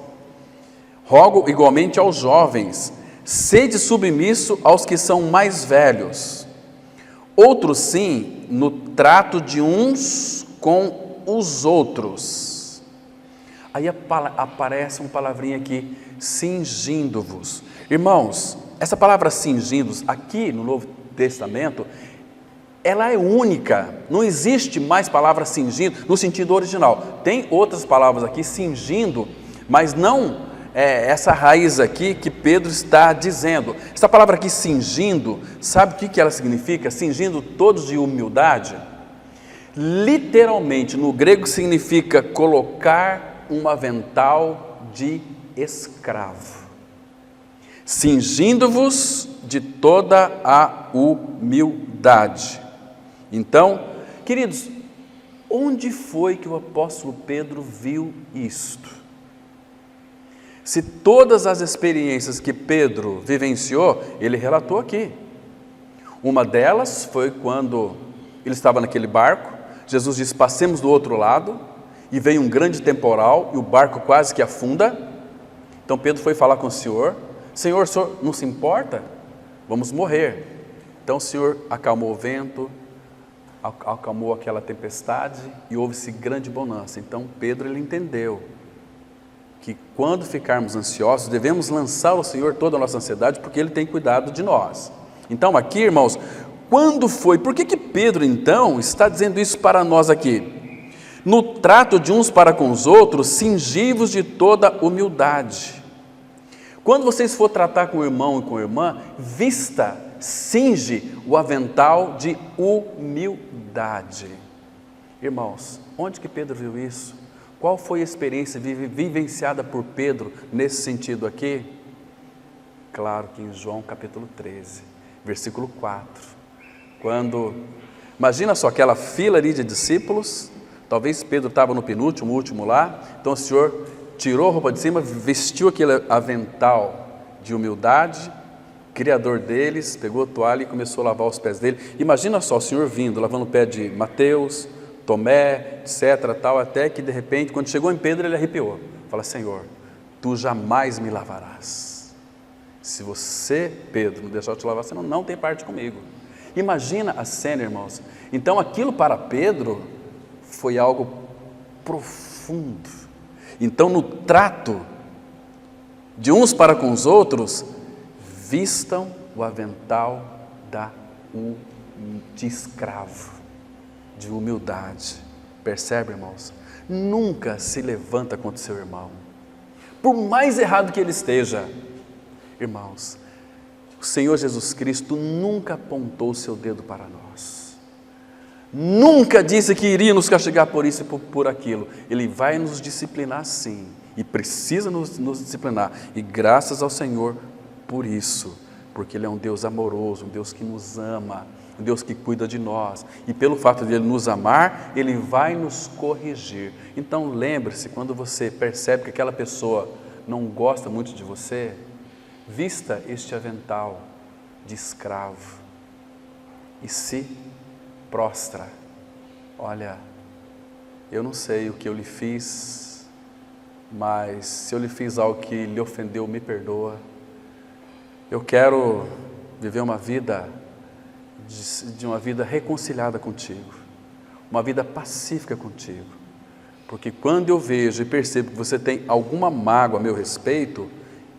Rogo igualmente aos jovens, sede submisso aos que são mais velhos. Outros sim, no trato de uns com os outros. Aí aparece uma palavrinha aqui, cingindo-vos. Irmãos, essa palavra cingindo-vos, aqui no Novo Testamento, ela é única, não existe mais palavra cingindo no sentido original. Tem outras palavras aqui, cingindo, mas não essa raiz aqui que Pedro está dizendo. Essa palavra aqui, cingindo, sabe o que ela significa? Cingindo todos de humildade. Literalmente, no grego significa colocar um avental de escravo. Cingindo-vos de toda a humildade. Então, queridos, onde foi que o apóstolo Pedro viu isto? Se todas as experiências que Pedro vivenciou, ele relatou aqui. Uma delas foi quando ele estava naquele barco, Jesus disse, passemos do outro lado, e veio um grande temporal, e o barco quase que afunda. Então Pedro foi falar com o Senhor, Senhor, o Senhor não se importa? Vamos morrer. Então o Senhor acalmou o vento, acalmou aquela tempestade, e houve-se grande bonança. Então Pedro, ele entendeu que quando ficarmos ansiosos, devemos lançar ao Senhor toda a nossa ansiedade, porque Ele tem cuidado de nós. Então aqui, irmãos, quando foi? Por que Pedro então está dizendo isso para nós aqui? No trato de uns para com os outros, cingi-vos de toda humildade. Quando vocês for tratar com o irmão e com a irmã, cinge o avental de humildade. Irmãos, onde que Pedro viu isso? Qual foi a experiência vivenciada por Pedro nesse sentido aqui? Claro que em João capítulo 13, versículo 4. Quando, imagina só aquela fila ali de discípulos, talvez Pedro estava no penúltimo, último lá, então o Senhor tirou a roupa de cima, vestiu aquele avental de humildade, criador deles, pegou a toalha e começou a lavar os pés dele. Imagina só o Senhor vindo, lavando o pé de Mateus, Tomé, etc, tal, até que de repente, quando chegou em Pedro, ele arrepiou. Fala, Senhor, tu jamais me lavarás. Se você, Pedro, não deixar eu te lavar, você não tem parte comigo. Imagina a cena, irmãos. Então aquilo para Pedro foi algo profundo. Então no trato de uns para com os outros, vistam o avental de escravo, de humildade. Percebe, irmãos? Nunca se levanta contra o seu irmão, por mais errado que ele esteja. Irmãos, o Senhor Jesus Cristo nunca apontou o seu dedo para nós, nunca disse que iria nos castigar por isso e por aquilo. Ele vai nos disciplinar sim, e precisa nos disciplinar, e graças ao Senhor por isso, porque Ele é um Deus amoroso, um Deus que nos ama, um Deus que cuida de nós, e pelo fato de Ele nos amar, Ele vai nos corrigir. Então lembre-se, quando você percebe que aquela pessoa não gosta muito de você, vista este avental de escravo e se prostra. Olha, eu não sei o que eu lhe fiz, mas se eu lhe fiz algo que lhe ofendeu, me perdoa. Eu quero viver uma vida de uma vida reconciliada contigo, uma vida pacífica contigo, porque quando eu vejo e percebo que você tem alguma mágoa a meu respeito,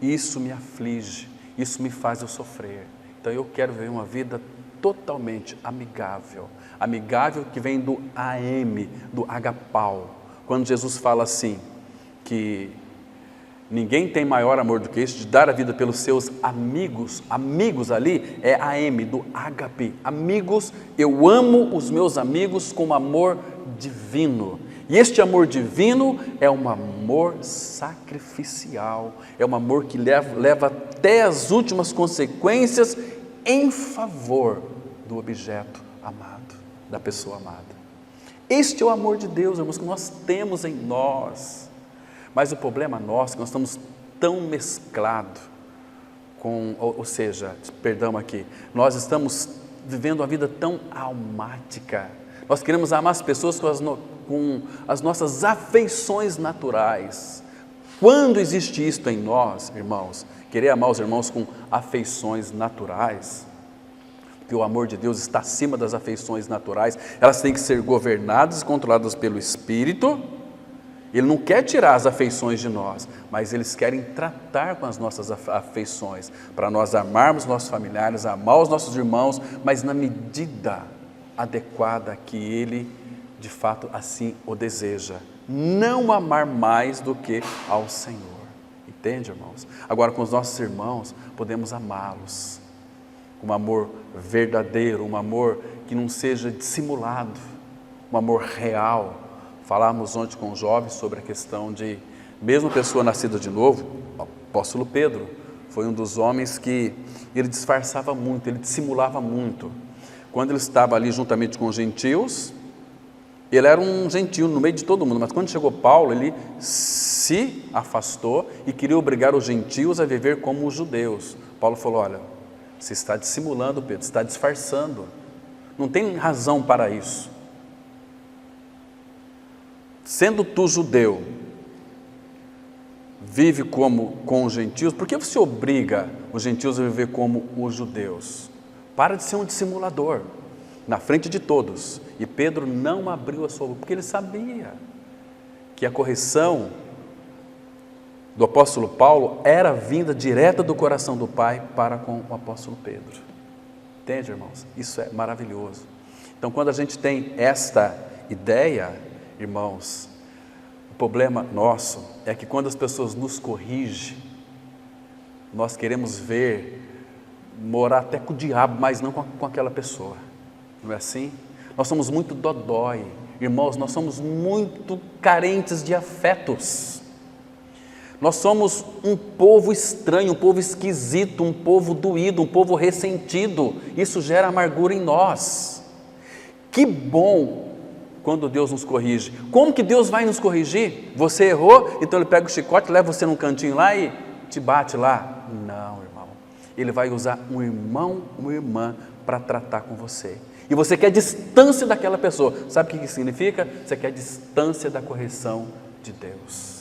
isso me aflige, isso me faz eu sofrer. Então eu quero viver uma vida totalmente amigável, amigável que vem do AM, do agapau, quando Jesus fala assim, que ninguém tem maior amor do que esse, de dar a vida pelos seus amigos. Amigos ali é AM, do ágape. Amigos, eu amo os meus amigos com amor divino. E este amor divino é um amor sacrificial. É um amor que leva até as últimas consequências em favor do objeto amado, da pessoa amada. Este é o amor de Deus, irmãos, que nós temos em nós. Mas o problema nosso é que nós estamos tão mesclados com, ou seja, perdão aqui, nós estamos vivendo uma vida tão almática. Nós queremos amar as pessoas com as nossas afeições naturais. Quando existe isto em nós, irmãos, querer amar os irmãos com afeições naturais, porque o amor de Deus está acima das afeições naturais, elas têm que ser governadas e controladas pelo Espírito. Ele não quer tirar as afeições de nós, mas eles querem tratar com as nossas afeições, para nós amarmos nossos familiares, amar os nossos irmãos, mas na medida adequada que Ele, de fato, assim o deseja. Não amar mais do que ao Senhor. Entende, irmãos? Agora, com os nossos irmãos, podemos amá-los com um amor verdadeiro, um amor que não seja dissimulado, um amor real. Falávamos ontem com os jovens sobre a questão de, mesmo pessoa nascida de novo, o apóstolo Pedro foi um dos homens que ele disfarçava muito, ele dissimulava muito. Quando ele estava ali juntamente com os gentios, ele era um gentio no meio de todo mundo, mas quando chegou Paulo, ele se afastou e queria obrigar os gentios a viver como os judeus. Paulo falou, olha, você está dissimulando, Pedro, você está disfarçando, não tem razão para isso. Sendo tu judeu, vive como com os gentios, por que você obriga os gentios a viver como os judeus? Para de ser um dissimulador, na frente de todos. E Pedro não abriu a sua boca, porque ele sabia que a correção do apóstolo Paulo era vinda direta do coração do Pai para com o apóstolo Pedro. Entende, irmãos? Isso é maravilhoso. Então, quando a gente tem esta ideia, irmãos, o problema nosso é que quando as pessoas nos corrigem, nós queremos ver, morar até com o diabo, mas não com aquela pessoa, não é assim? Nós somos muito dodói, irmãos, nós somos muito carentes de afetos, nós somos um povo estranho, um povo esquisito, um povo doído, um povo ressentido, isso gera amargura em nós. Que bom quando Deus nos corrige. Como que Deus vai nos corrigir? Você errou, então Ele pega o chicote, leva você num cantinho lá e te bate lá? Não, irmão. Ele vai usar um irmão, uma irmã para tratar com você. E você quer distância daquela pessoa. Sabe o que isso significa? Você quer distância da correção de Deus.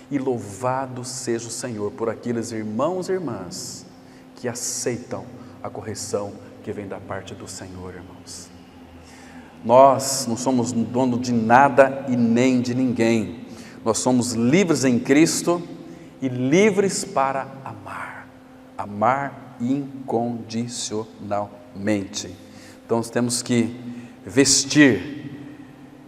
E louvado seja o Senhor por aqueles irmãos e irmãs que aceitam a correção que vem da parte do Senhor, irmãos. Nós não somos dono de nada e nem de ninguém. Nós somos livres em Cristo e livres para amar. Amar incondicionalmente. Então nós temos que vestir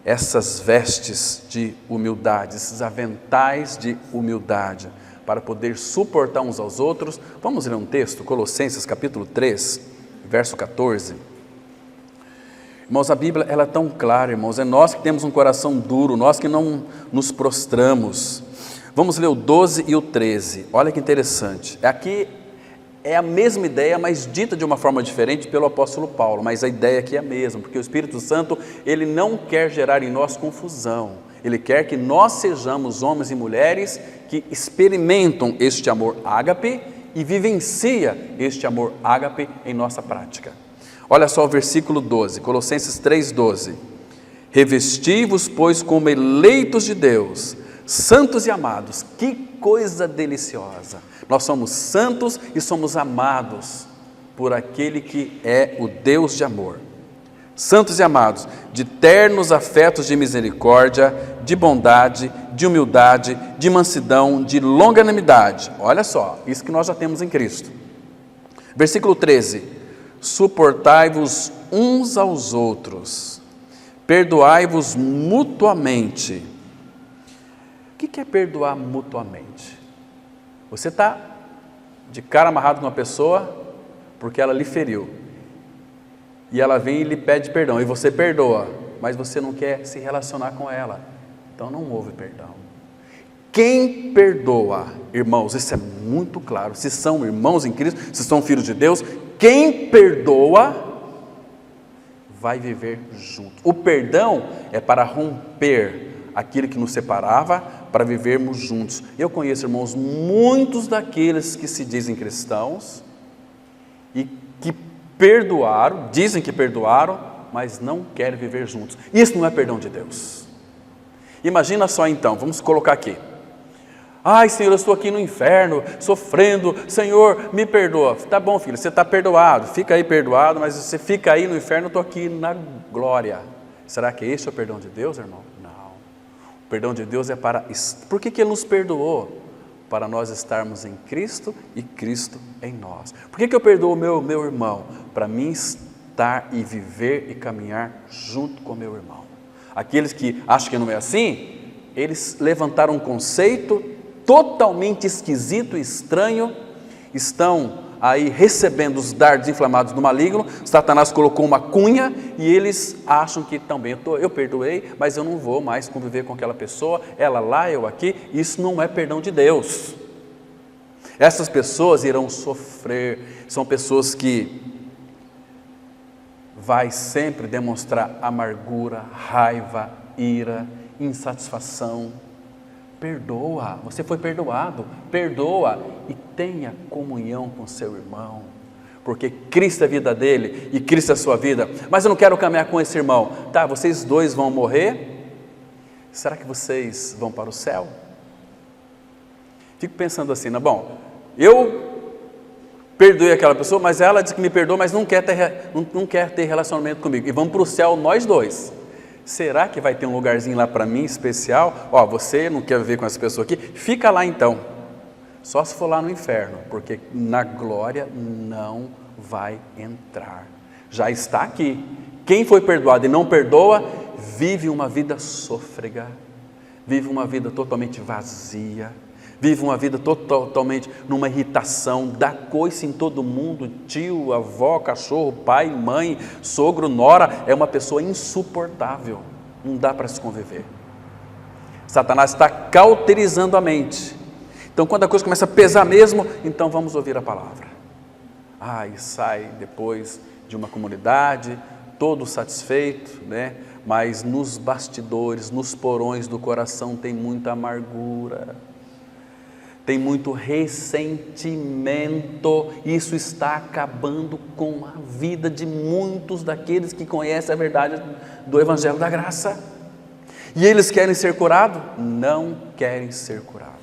essas vestes de humildade, esses aventais de humildade, para poder suportar uns aos outros. Vamos ler um texto, Colossenses capítulo 3, verso 14. Irmãos, a Bíblia ela é tão clara, irmãos, é nós que temos um coração duro, nós que não nos prostramos. Vamos ler o 12 e o 13, olha que interessante. Aqui é a mesma ideia, mas dita de uma forma diferente pelo apóstolo Paulo, mas a ideia aqui é a mesma, porque o Espírito Santo, ele não quer gerar em nós confusão, ele quer que nós sejamos homens e mulheres que experimentam este amor ágape e vivencia este amor ágape em nossa prática. Olha só o versículo 12, Colossenses 3,12. Revesti-vos, pois, como eleitos de Deus, santos e amados. Que coisa deliciosa! Nós somos santos e somos amados por aquele que é o Deus de amor. Santos e amados, de ternos afetos de misericórdia, de bondade, de humildade, de mansidão, de longanimidade. Olha só, isso que nós já temos em Cristo. Versículo 13: suportai-vos uns aos outros, perdoai-vos mutuamente. O que é perdoar mutuamente? Você está de cara amarrado com uma pessoa porque ela lhe feriu, e ela vem e lhe pede perdão, e você perdoa, mas você não quer se relacionar com ela, então não houve perdão. Quem perdoa, irmãos, isso é muito claro, se são irmãos em Cristo, se são filhos de Deus, quem perdoa vai viver junto. O perdão é para romper aquilo que nos separava, para vivermos juntos. Eu conheço, irmãos, muitos daqueles que se dizem cristãos e que perdoaram, dizem que perdoaram, mas não querem viver juntos. Isso não é perdão de Deus. Imagina só então, vamos colocar aqui. Ai, Senhor, eu estou aqui no inferno, sofrendo, Senhor, me perdoa. Tá bom, filho, você está perdoado, fica aí perdoado, mas você fica aí no inferno, eu estou aqui na glória. Será que esse é o perdão de Deus, irmão? Não. O perdão de Deus é para... Por que Ele nos perdoou? Para nós estarmos em Cristo e Cristo em nós. Por que eu perdoo o meu irmão? Para mim estar e viver e caminhar junto com o meu irmão. Aqueles que acham que não é assim, eles levantaram um conceito totalmente esquisito e estranho, estão aí recebendo os dardos inflamados do maligno. Satanás colocou uma cunha e eles acham que também eu perdoei, mas eu não vou mais conviver com aquela pessoa, ela lá, eu aqui. Isso não é perdão de Deus. Essas pessoas irão sofrer, são pessoas que vai sempre demonstrar amargura, raiva, ira, insatisfação. Perdoa, você foi perdoado, perdoa e tenha comunhão com seu irmão, porque Cristo é a vida dele e Cristo é a sua vida. Mas eu não quero caminhar com esse irmão. Tá, vocês dois vão morrer? Será que vocês vão para o céu? Fico pensando assim, bom, eu perdoei aquela pessoa, mas ela diz que me perdoa, mas não quer ter relacionamento comigo, e vamos para o céu nós dois. Será que vai ter um lugarzinho lá para mim especial? Você não quer viver com essa pessoa aqui? Fica lá então, só se for lá no inferno, porque na glória não vai entrar. Já está aqui. Quem foi perdoado e não perdoa, vive uma vida sôfrega, vive uma vida totalmente vazia, vive uma vida totalmente numa irritação, dá coice em todo mundo, tio, avó, cachorro, pai, mãe, sogro, nora, é uma pessoa insuportável, não dá para se conviver. Satanás está cauterizando a mente. Então quando a coisa começa a pesar mesmo, então vamos ouvir a palavra. E sai depois de uma comunidade, todo satisfeito, né? Mas nos bastidores, nos porões do coração tem muita amargura, tem muito ressentimento. Isso está acabando com a vida de muitos daqueles que conhecem a verdade do Evangelho da Graça. E eles querem ser curados? Não querem ser curados.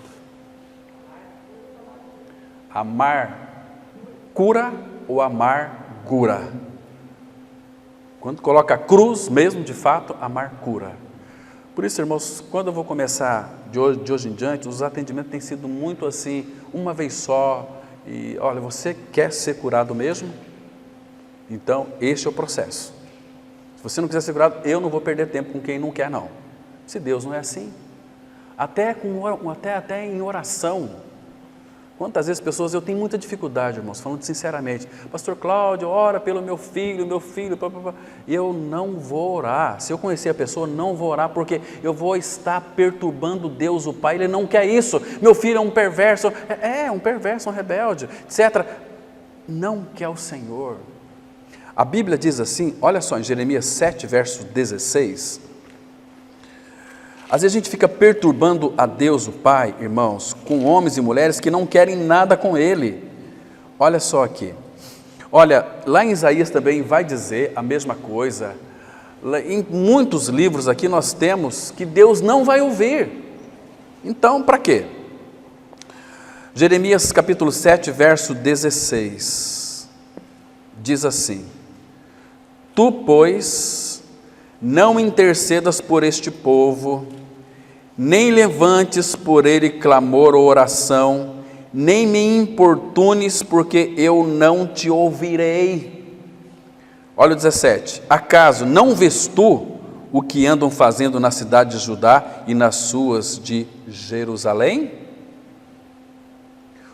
Amar cura ou amargura? Quando coloca a cruz mesmo, de fato, amar cura. Por isso, irmãos, quando eu vou começar de hoje em diante, os atendimentos têm sido muito assim, uma vez só, e olha, você quer ser curado mesmo? Então, este é o processo. Se você não quiser ser curado, eu não vou perder tempo com quem não quer, não. Se Deus não é assim, até em oração. Quantas vezes pessoas, eu tenho muita dificuldade, irmãos, falando sinceramente, pastor Cláudio, ora pelo meu filho, e eu não vou orar. Se eu conhecer a pessoa, não vou orar, porque eu vou estar perturbando Deus, o Pai. Ele não quer isso. Meu filho é um perverso, um perverso, um rebelde, etc. Não quer o Senhor. A Bíblia diz assim, olha só, em Jeremias 7, verso 16, às vezes a gente fica perturbando a Deus, o Pai, irmãos, com homens e mulheres que não querem nada com Ele. Olha só aqui. Olha, lá em Isaías também vai dizer a mesma coisa. Em muitos livros aqui nós temos que Deus não vai ouvir. Então, para quê? Jeremias capítulo 7, verso 16, diz assim: Tu, pois, não intercedas por este povo, nem levantes por ele clamor ou oração, nem me importunes, porque eu não te ouvirei. Olha o 17: Acaso não vês tu o que andam fazendo na cidade de Judá e nas suas de Jerusalém?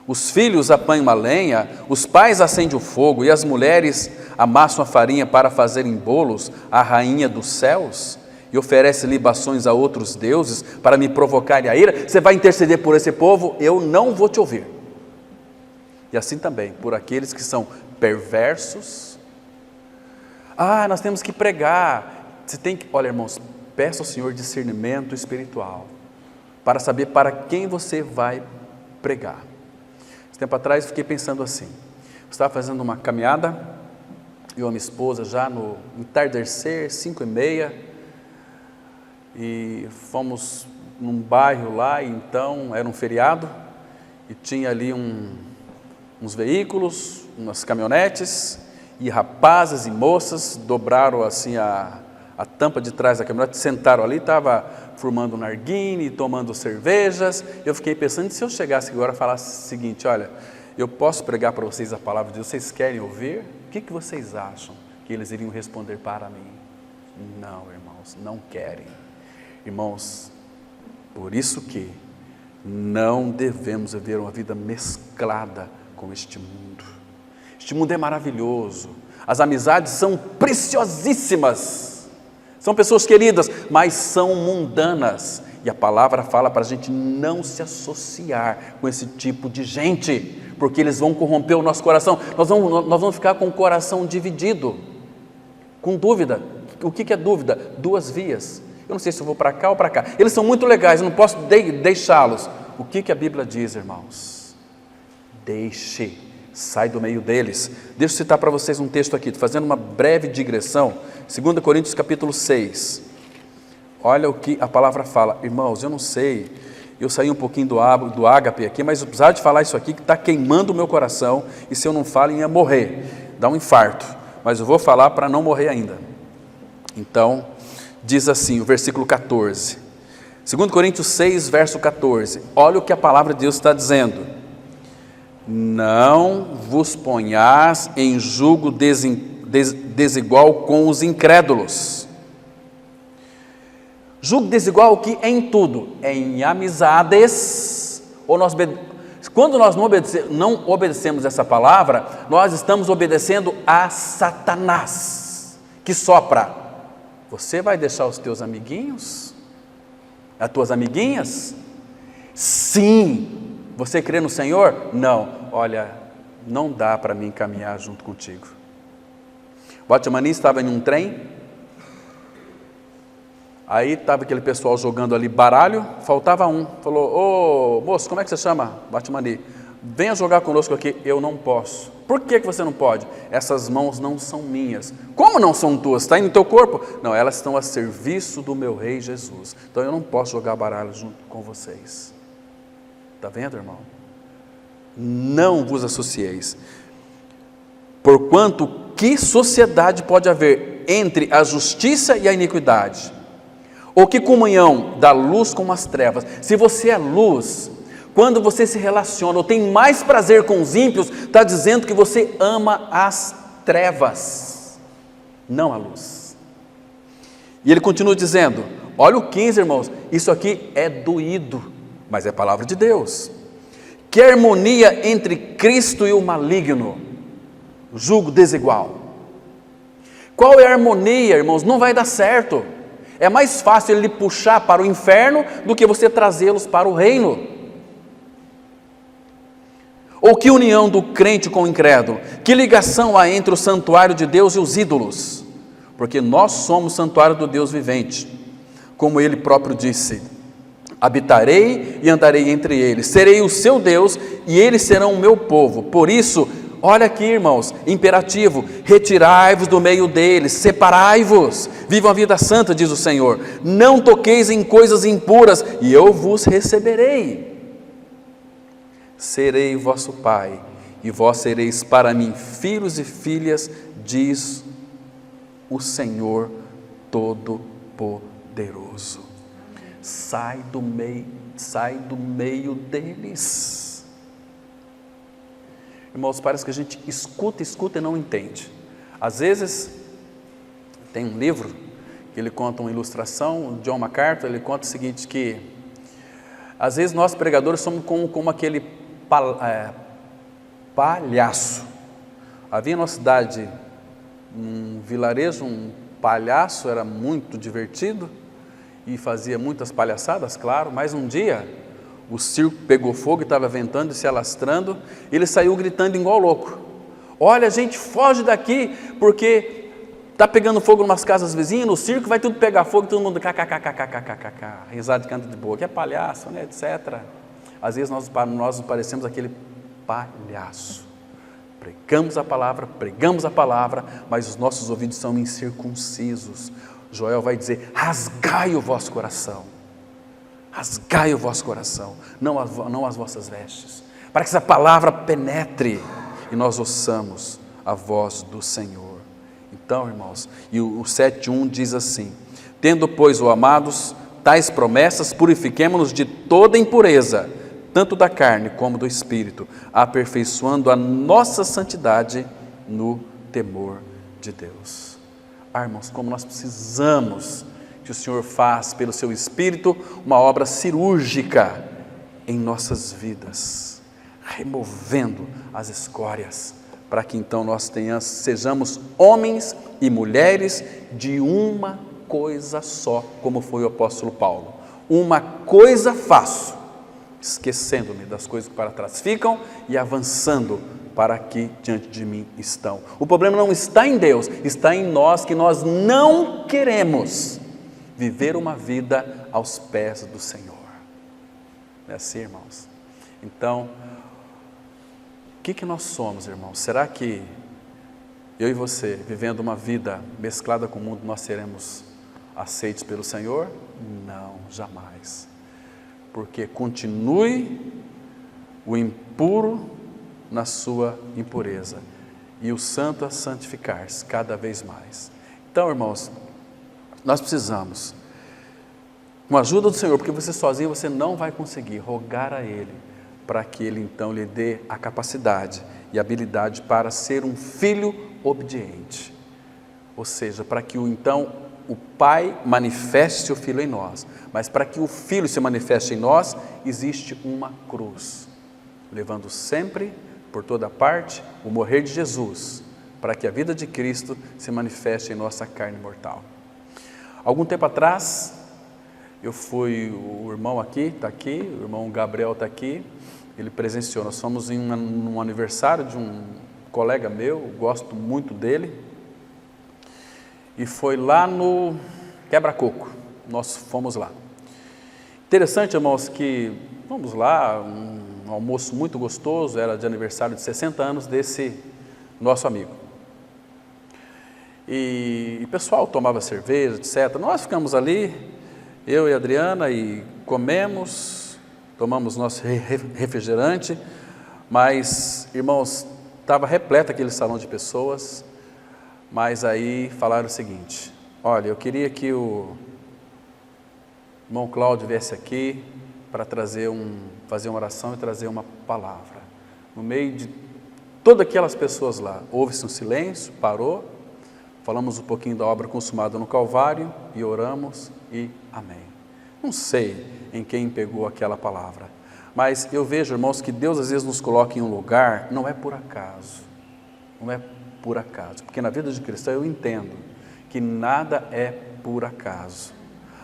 Os filhos apanham a lenha, os pais acendem o fogo, e as mulheres amassam a farinha para fazerem bolos à rainha dos céus, e oferecem libações a outros deuses para me provocarem a ira. Você vai interceder por esse povo? Eu não vou te ouvir. E assim também por aqueles que são perversos. Nós temos que pregar. Você tem que, olha, irmãos, peça ao Senhor discernimento espiritual para saber para quem você vai pregar. Esse tempo atrás eu fiquei pensando assim, eu estava fazendo uma caminhada, eu e a minha esposa já no entardecer, 5h30, e fomos num bairro lá, e então era um feriado, e tinha ali uns veículos, umas caminhonetes, e rapazes e moças dobraram assim a tampa de trás da caminhonete, sentaram ali, estava formando um narguile, tomando cervejas. Eu fiquei pensando, se eu chegasse agora e falasse o seguinte: olha, eu posso pregar para vocês a palavra de Deus, vocês querem ouvir? O que vocês acham que eles iriam responder para mim? Não, irmãos, não querem. Irmãos, por isso que não devemos viver uma vida mesclada com este mundo. Este mundo é maravilhoso, as amizades são preciosíssimas, são pessoas queridas, mas são mundanas, e a palavra fala para a gente não se associar com esse tipo de gente, porque eles vão corromper o nosso coração. Nós vamos ficar com o coração dividido, com dúvida. O que é dúvida? Duas vias. Eu não sei se eu vou para cá ou para cá. Eles são muito legais, eu não posso deixá-los. O que a Bíblia diz, irmãos? Deixe, sai do meio deles. Deixa eu citar para vocês um texto aqui, fazendo uma breve digressão. 2 Coríntios capítulo 6. Olha o que a palavra fala. Irmãos, eu não sei, eu saí um pouquinho do ágape aqui, mas eu precisava de falar isso aqui, que está queimando o meu coração, e se eu não falo, ia morrer, dá um infarto, mas eu vou falar para não morrer ainda. Então, diz assim, o versículo 14, 2 Coríntios 6, verso 14, olha o que a palavra de Deus está dizendo: não vos ponhais em julgo desigual com os incrédulos. Julgo desigual que em tudo, em amizades, ou quando nós não obedecemos essa palavra, nós estamos obedecendo a Satanás, que sopra. Você vai deixar os teus amiguinhos, as tuas amiguinhas? Sim. Você crê no Senhor? Não. Olha, não dá para mim caminhar junto contigo. Batmani estava em um trem, aí estava aquele pessoal jogando ali baralho, faltava um, falou: ô moço, como é que você chama? Batmani, venha jogar conosco aqui. Eu não posso. Por que você não pode? Essas mãos não são minhas. Como não são tuas? Está aí no teu corpo? Não, elas estão a serviço do meu rei Jesus, então eu não posso jogar baralho junto com vocês. Está vendo, irmão? Não vos associeis. Porquanto, que sociedade pode haver entre a justiça e a iniquidade? Ou que comunhão da luz com as trevas? Se você é luz, quando você se relaciona ou tem mais prazer com os ímpios, está dizendo que você ama as trevas, não a luz. E ele continua dizendo, olha o 15, irmãos, isso aqui é doído, mas é palavra de Deus. Que harmonia entre Cristo e o maligno, julgo desigual. Qual é a harmonia, irmãos? Não vai dar certo. É mais fácil ele puxar para o inferno do que você trazê-los para o reino. Ou que união do crente com o incrédulo? Que ligação há entre o santuário de Deus e os ídolos? Porque nós somos santuário do Deus vivente, como ele próprio disse: habitarei e andarei entre eles, serei o seu Deus e eles serão o meu povo. Por isso, Olha aqui, irmãos, imperativo: retirai-vos do meio deles, separai-vos, vivam a vida santa, diz o Senhor. Não toqueis em coisas impuras, e eu vos receberei. Serei vosso Pai, e vós sereis para mim filhos e filhas, diz o Senhor Todo-Poderoso. Sai do meio deles. Irmãos, parece que a gente escuta e não entende. Às vezes, tem um livro que ele conta uma ilustração, o John MacArthur, ele conta o seguinte, que às vezes nós pregadores somos como aquele palhaço. Havia na cidade um vilarejo, um palhaço, era muito divertido e fazia muitas palhaçadas, claro, mas um dia o circo pegou fogo e estava ventando e se alastrando, ele saiu gritando igual louco: olha, gente, foge daqui, porque está pegando fogo em umas casas vizinhas, no circo vai tudo pegar fogo, todo mundo kkkkkkkk, risada de canto de boca, é palhaço, né, etc. Às vezes nós nos parecemos aquele palhaço. Pregamos a palavra, mas os nossos ouvidos são incircuncisos. Joel vai dizer: rasgai o vosso coração, não as vossas vestes, para que essa palavra penetre e nós ouçamos a voz do Senhor. Então, irmãos, e o 7:1 diz assim: tendo, pois, ó amados, tais promessas, purifiquemo-nos de toda impureza, tanto da carne como do espírito, aperfeiçoando a nossa santidade no temor de Deus. Irmãos, como nós precisamos que o Senhor faz pelo seu Espírito uma obra cirúrgica em nossas vidas, removendo as escórias, para que então nós sejamos homens e mulheres de uma coisa só, como foi o apóstolo Paulo: uma coisa faço, esquecendo-me das coisas que para trás ficam e avançando para que diante de mim estão. O problema não está em Deus, está em nós, que nós não queremos viver uma vida aos pés do Senhor. Não é assim, irmãos? Então, o que nós somos, irmãos? Será que eu e você, vivendo uma vida mesclada com o mundo, nós seremos aceitos pelo Senhor? Não, jamais. Porque continue o impuro na sua impureza e o santo a santificar-se cada vez mais. Então, irmãos, nós precisamos, com a ajuda do Senhor, porque você sozinho você não vai conseguir, rogar a Ele para que Ele então lhe dê a capacidade e habilidade para ser um filho obediente. Ou seja, para que então o Pai manifeste o Filho em nós, mas para que o Filho se manifeste em nós, existe uma cruz, levando sempre, por toda parte, o morrer de Jesus, para que a vida de Cristo se manifeste em nossa carne mortal. Algum tempo atrás, o irmão aqui, está aqui, o irmão Gabriel está aqui, ele presenciou, nós fomos em um aniversário de um colega meu, gosto muito dele, e foi lá no Quebra-Coco, nós fomos lá. Interessante, irmãos, que vamos lá, um almoço muito gostoso, era de aniversário de 60 anos desse nosso amigo. E o pessoal tomava cerveja, etc. Nós ficamos ali, eu e a Adriana, e comemos, tomamos nosso refrigerante, mas, irmãos, estava repleto aquele salão de pessoas, mas aí falaram o seguinte: olha, eu queria que o irmão Cláudio viesse aqui para fazer uma oração e trazer uma palavra. No meio de todas aquelas pessoas lá, houve-se um silêncio, parou, falamos um pouquinho da obra consumada no Calvário e oramos e amém. Não sei em quem pegou aquela palavra, mas eu vejo, irmãos, que Deus às vezes nos coloca em um lugar, não é por acaso, porque na vida de cristão eu entendo que nada é por acaso.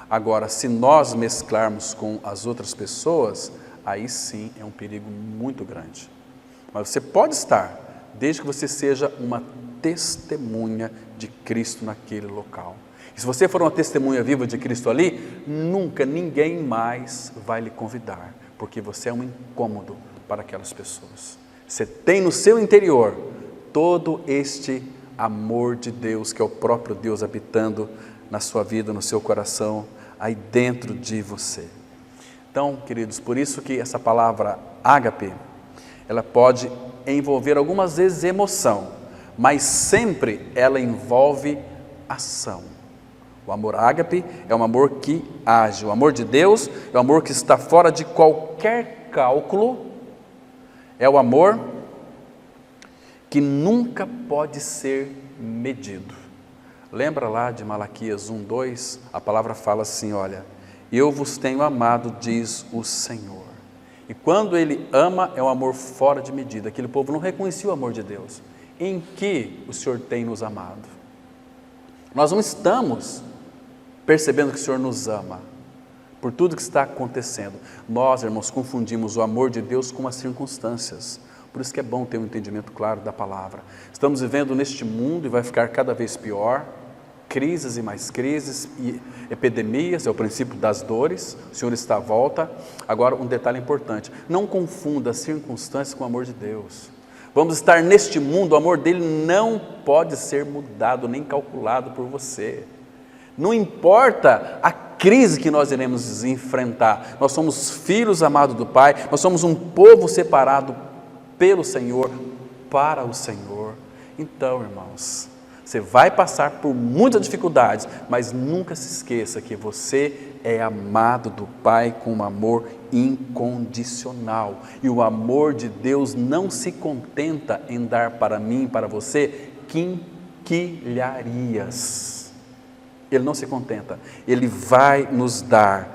Agora, se nós mesclarmos com as outras pessoas, aí sim é um perigo muito grande. Mas você pode estar, desde que você seja uma testemunha de Cristo naquele local. E se você for uma testemunha viva de Cristo ali, nunca ninguém mais vai lhe convidar, porque você é um incômodo para aquelas pessoas. Você tem no seu interior todo este amor de Deus, que é o próprio Deus habitando na sua vida, no seu coração, aí dentro de você. Então, queridos, por isso que essa palavra ágape, ela pode envolver algumas vezes emoção, mas sempre ela envolve ação. O amor ágape é um amor que age. O amor de Deus é um amor que está fora de qualquer cálculo. É o amor que nunca pode ser medido. Lembra lá de Malaquias 1:2? A palavra fala assim, olha, eu vos tenho amado, diz o Senhor. E quando ele ama, é um amor fora de medida. Aquele povo não reconhecia o amor de Deus. Em que o Senhor tem nos amado? Nós não estamos percebendo que o Senhor nos ama por tudo que está acontecendo. Nós, irmãos, confundimos o amor de Deus com as circunstâncias. Por isso que é bom ter um entendimento claro da palavra. Estamos vivendo neste mundo e vai ficar cada vez pior. Crises e mais crises, e epidemias, é o princípio das dores. O Senhor está à volta. Agora, um detalhe importante, não confunda as circunstâncias com o amor de Deus. Vamos estar neste mundo, o amor dele não pode ser mudado, nem calculado por você. Não importa a crise que nós iremos enfrentar, nós somos filhos amados do Pai, nós somos um povo separado pelo Senhor, para o Senhor. Então, irmãos, você vai passar por muitas dificuldades, mas nunca se esqueça que você é amado do Pai com um amor incondicional. E o amor de Deus não se contenta em dar para mim, para você, quinquilharias. Ele não se contenta, Ele vai nos dar.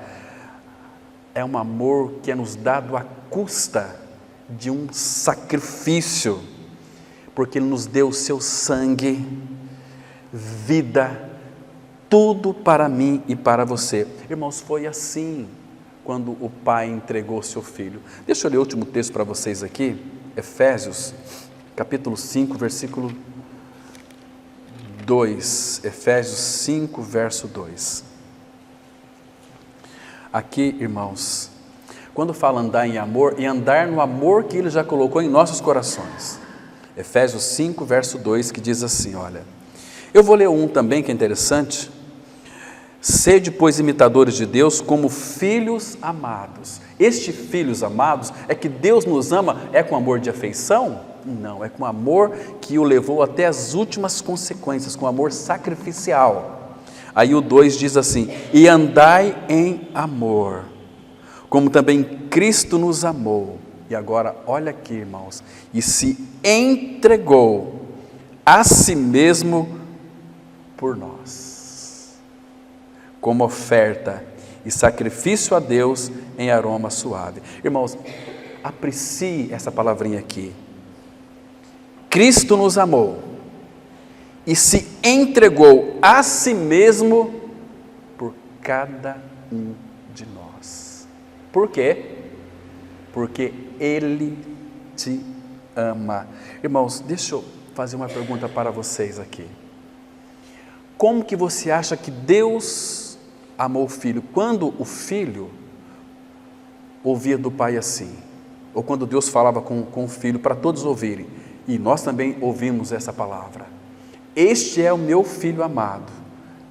É um amor que é nos dado à custa de um sacrifício, porque Ele nos deu o seu sangue, vida, tudo para mim e para você. Irmãos, foi assim quando o Pai entregou o seu Filho. Deixa eu ler o último texto para vocês aqui, Efésios, capítulo 5, versículo 2, Efésios 5, verso 2. Aqui, irmãos, quando fala andar em amor, e andar no amor que Ele já colocou em nossos corações. Efésios 5, verso 2, que diz assim, olha, eu vou ler um também que é interessante. Sede, pois, imitadores de Deus como filhos amados. Este filhos amados é que Deus nos ama, é com amor de afeição? Não, é com amor que o levou até as últimas consequências, com amor sacrificial. Aí o 2 diz assim, e andai em amor, como também Cristo nos amou. E agora, olha aqui, irmãos, e se entregou a si mesmo por nós, como oferta e sacrifício a Deus em aroma suave. Irmãos, aprecie essa palavrinha aqui. Cristo nos amou e se entregou a si mesmo por cada um de nós. Por quê? Porque Ele te ama. Irmãos, deixa eu fazer uma pergunta para vocês aqui. Como que você acha que Deus amou o Filho? Quando o Filho ouvia do Pai assim, ou quando Deus falava com o Filho para todos ouvirem, e nós também ouvimos essa palavra, este é o meu Filho amado,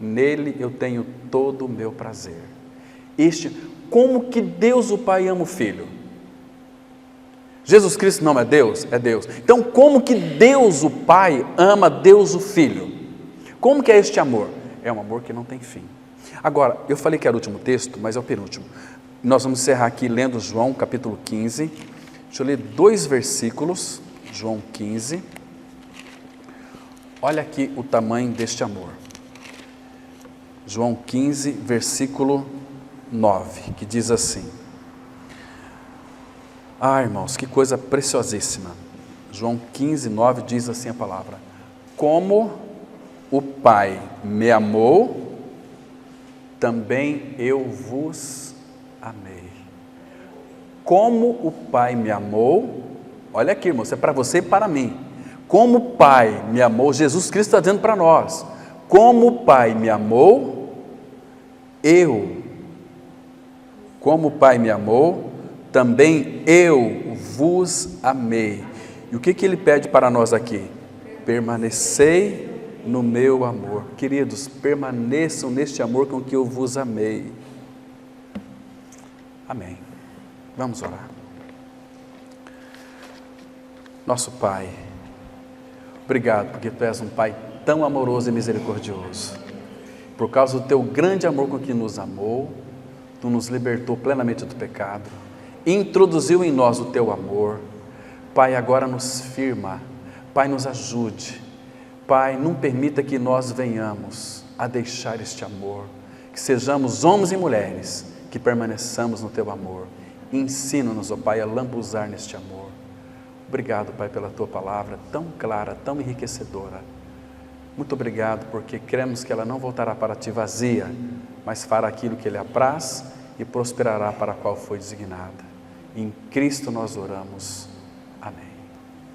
nele eu tenho todo o meu prazer. Como que Deus o Pai ama o Filho? Jesus Cristo não é Deus? É Deus. Então como que Deus o Pai ama Deus o Filho? Como que é este amor? É um amor que não tem fim. Agora, eu falei que era o último texto, mas é o penúltimo. Nós vamos encerrar aqui lendo João capítulo 15, deixa eu ler 2 versículos, João 15, olha aqui o tamanho deste amor. João 15, versículo 9, que diz assim, irmãos, que coisa preciosíssima. João 15, 9 diz assim a palavra, como o Pai me amou, também eu vos amei. Como o Pai me amou, olha aqui, irmãos, é para você e para mim. Como o Pai me amou, Jesus Cristo está dizendo para nós, como o Pai me amou, como o Pai me amou, também eu vos amei. E o que Ele pede para nós aqui? Permanecei no meu amor. Queridos, permaneçam neste amor com que eu vos amei. Amém. Vamos orar. Nosso Pai, obrigado porque Tu és um Pai tão amoroso e misericordioso. Por causa do Teu grande amor com que nos amou, Tu nos libertou plenamente do pecado, introduziu em nós o Teu amor. Pai, agora nos firma, Pai, nos ajude. Pai, não permita que nós venhamos a deixar este amor, que sejamos homens e mulheres que permaneçamos no Teu amor. Ensina-nos, ó Pai, a lambuzar neste amor. Obrigado, Pai, pela Tua palavra tão clara, tão enriquecedora. Muito obrigado, porque cremos que ela não voltará para Ti vazia, mas fará aquilo que Ele apraz e prosperará para a qual foi designada. Em Cristo nós oramos.